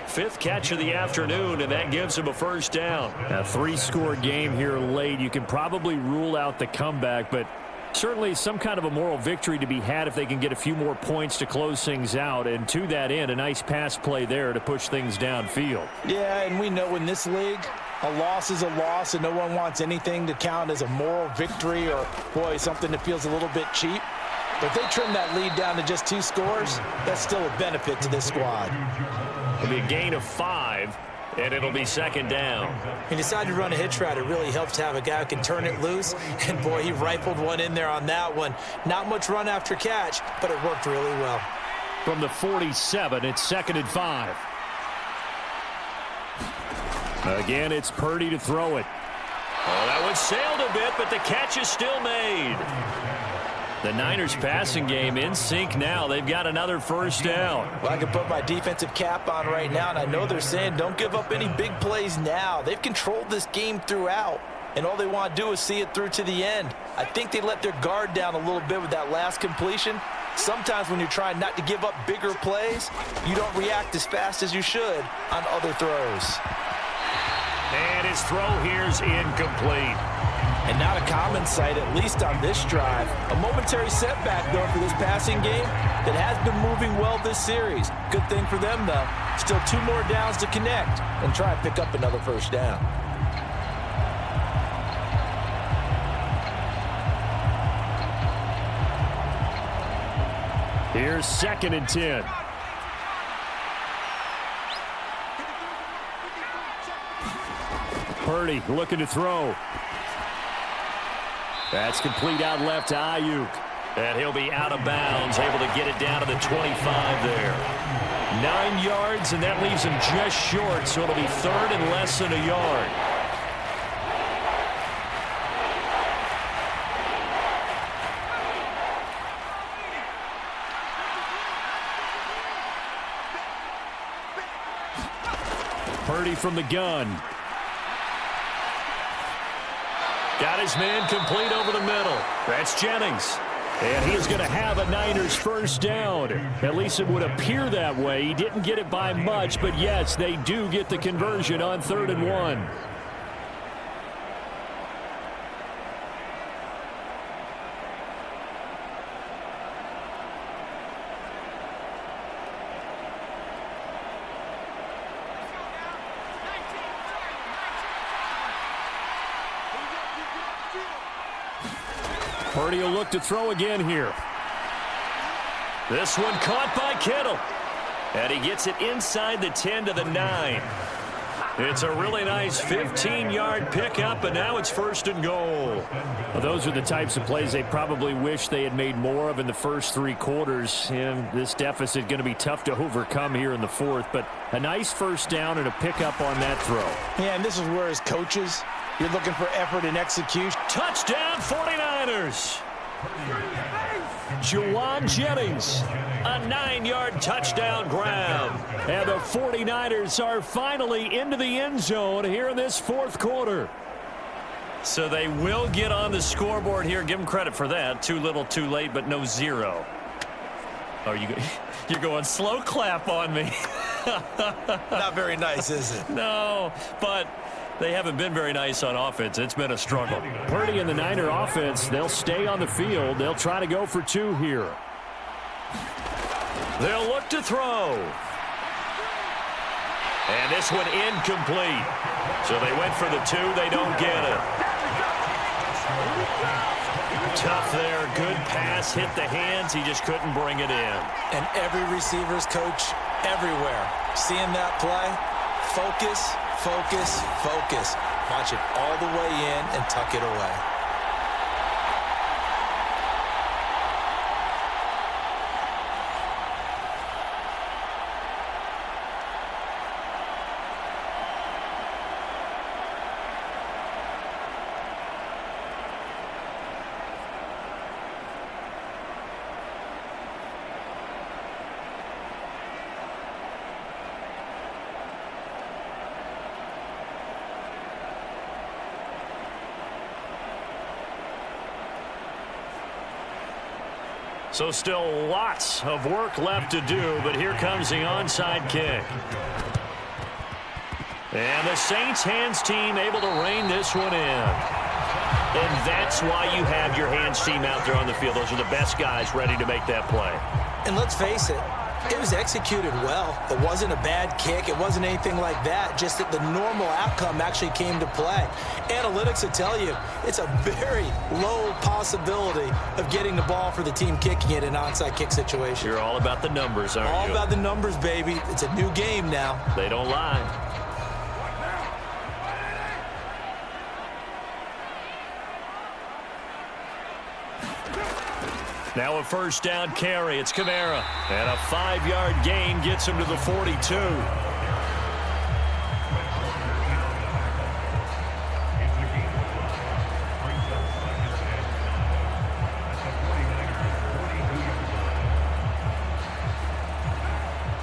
5th catch of the afternoon, and that gives him a first down. A 3-score game here late. You can probably rule out the comeback, but certainly some kind of a moral victory to be had if they can get a few more points to close things out. And to that end, a nice pass play there to push things downfield. Yeah, and we know in this league, a loss is a loss, and no one wants anything to count as a moral victory or, boy, something that feels a little bit cheap. But if they trim that lead down to just 2 scores, that's still a benefit to this squad. It'll be a gain of 5, and it'll be second down. He decided to run a hitch route. It really helps to have a guy who can turn it loose. And, boy, he rifled one in there on that one. Not much run after catch, but it worked really well. From the 47, it's 2nd and 5. Again, it's Purdy to throw it. Oh, that one sailed a bit, but the catch is still made. The Niners passing game in sync now. They've got another first down. Well, I can put my defensive cap on right now, and I know they're saying don't give up any big plays now. They've controlled this game throughout, and all they want to do is see it through to the end. I think they let their guard down a little bit with that last completion. Sometimes when you're trying not to give up bigger plays, you don't react as fast as you should on other throws. And his throw here's incomplete. And not a common sight, at least on this drive. A momentary setback, though, for this passing game that has been moving well this series. Good thing for them, though. Still 2 more downs to connect and try and pick up another first down. Here's 2nd and 10. Purdy looking to throw. That's complete out left to Ayuk. And he'll be out of bounds, able to get it down to the 25 there. 9 yards, and that leaves him just short, so it'll be 3rd and less than a yard. Purdy from the gun. Got his man complete over the middle. That's Jennings. And he's going to have a Niners first down. At least it would appear that way. He didn't get it by much, but yes, they do get the conversion on 3rd and 1. Purdy will look to throw again here. This one caught by Kittle. And he gets it inside the 10 to the 9. It's a really nice 15-yard pickup, and now it's 1st and goal. Well, those are the types of plays they probably wish they had made more of in the first 3 quarters. And this deficit going to be tough to overcome here in the 4th. But a nice first down and a pickup on that throw. Yeah, and this is where as coaches, you're looking for effort and execution. Touchdown 49ers. Juwan Jennings, a 9-yard touchdown grab. And the 49ers are finally into the end zone here in this 4th quarter. So they will get on the scoreboard here. Give them credit for that. Too little, too late, but no 0. Oh, you're going slow clap on me. Not very nice, is it? No, but they haven't been very nice on offense. It's been a struggle. Purdy and the Niner offense, they'll stay on the field. They'll try to go for 2 here. They'll look to throw. And this one incomplete. So they went for the 2. They don't get it. Tough there. Good pass. Hit the hands. He just couldn't bring it in. And every receiver's coach everywhere. Seeing that play, focus, focus, focus. Watch it all the way in and tuck it away. So still lots of work left to do, but here comes the onside kick. And the Saints hands team able to rein this one in. And that's why you have your hands team out there on the field. Those are the best guys ready to make that play. And let's face it, it was executed well. It wasn't a bad kick. It wasn't anything like that. Just that the normal outcome actually came to play. Analytics will tell you it's a very low possibility of getting the ball for the team kicking it in an onside kick situation. You're all about the numbers, aren't you? All about the numbers, baby. It's a new game now. They don't lie. Now a first down carry. It's Kamara. And a 5-yard gain gets him to the 42.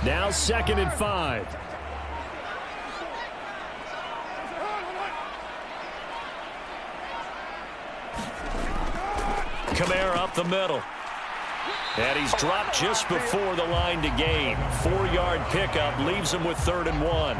Now 2nd and 5. Kamara up the middle. And he's dropped just before the line to gain. 4-yard pickup leaves him with 3rd and 1.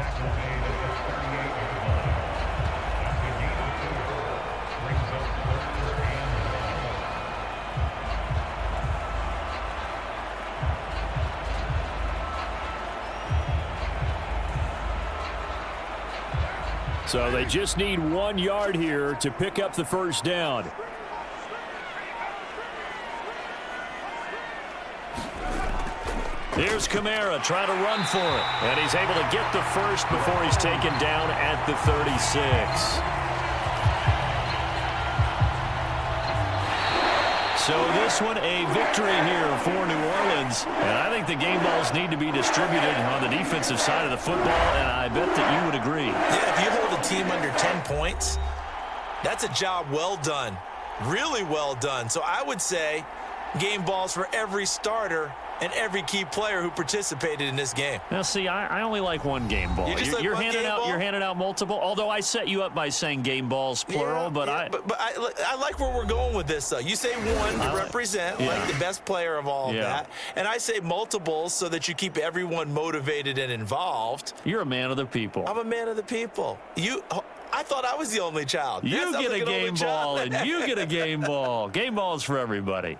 So they just need 1 yard here to pick up the first down. Here's Kamara trying to run for it. And he's able to get the first before he's taken down at the 36. So this one a victory here for New Orleans. And I think the game balls need to be distributed on the defensive side of the football, and I bet that you would agree. Yeah, if you hold a team under 10 points, that's a job well done. Really well done. So I would say game balls for every starter and every key player who participated in this game. Now, see, I only like one game ball. You're handing out multiple. Although I set you up by saying game balls plural, yeah, but I like where we're going with this. Though you say one to represent like the best player of all of that, and I say multiples so that you keep everyone motivated and involved. You're a man of the people. I'm a man of the people. I thought I was the only child. You get a game ball, and you get a game ball. Game balls for everybody.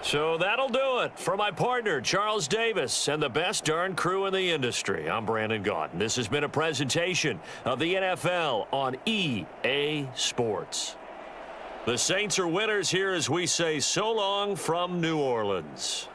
So that'll do it for my partner, Charles Davis, and the best darn crew in the industry. I'm Brandon Gaudin. This has been a presentation of the NFL on EA Sports. The Saints are winners here as we say so long from New Orleans.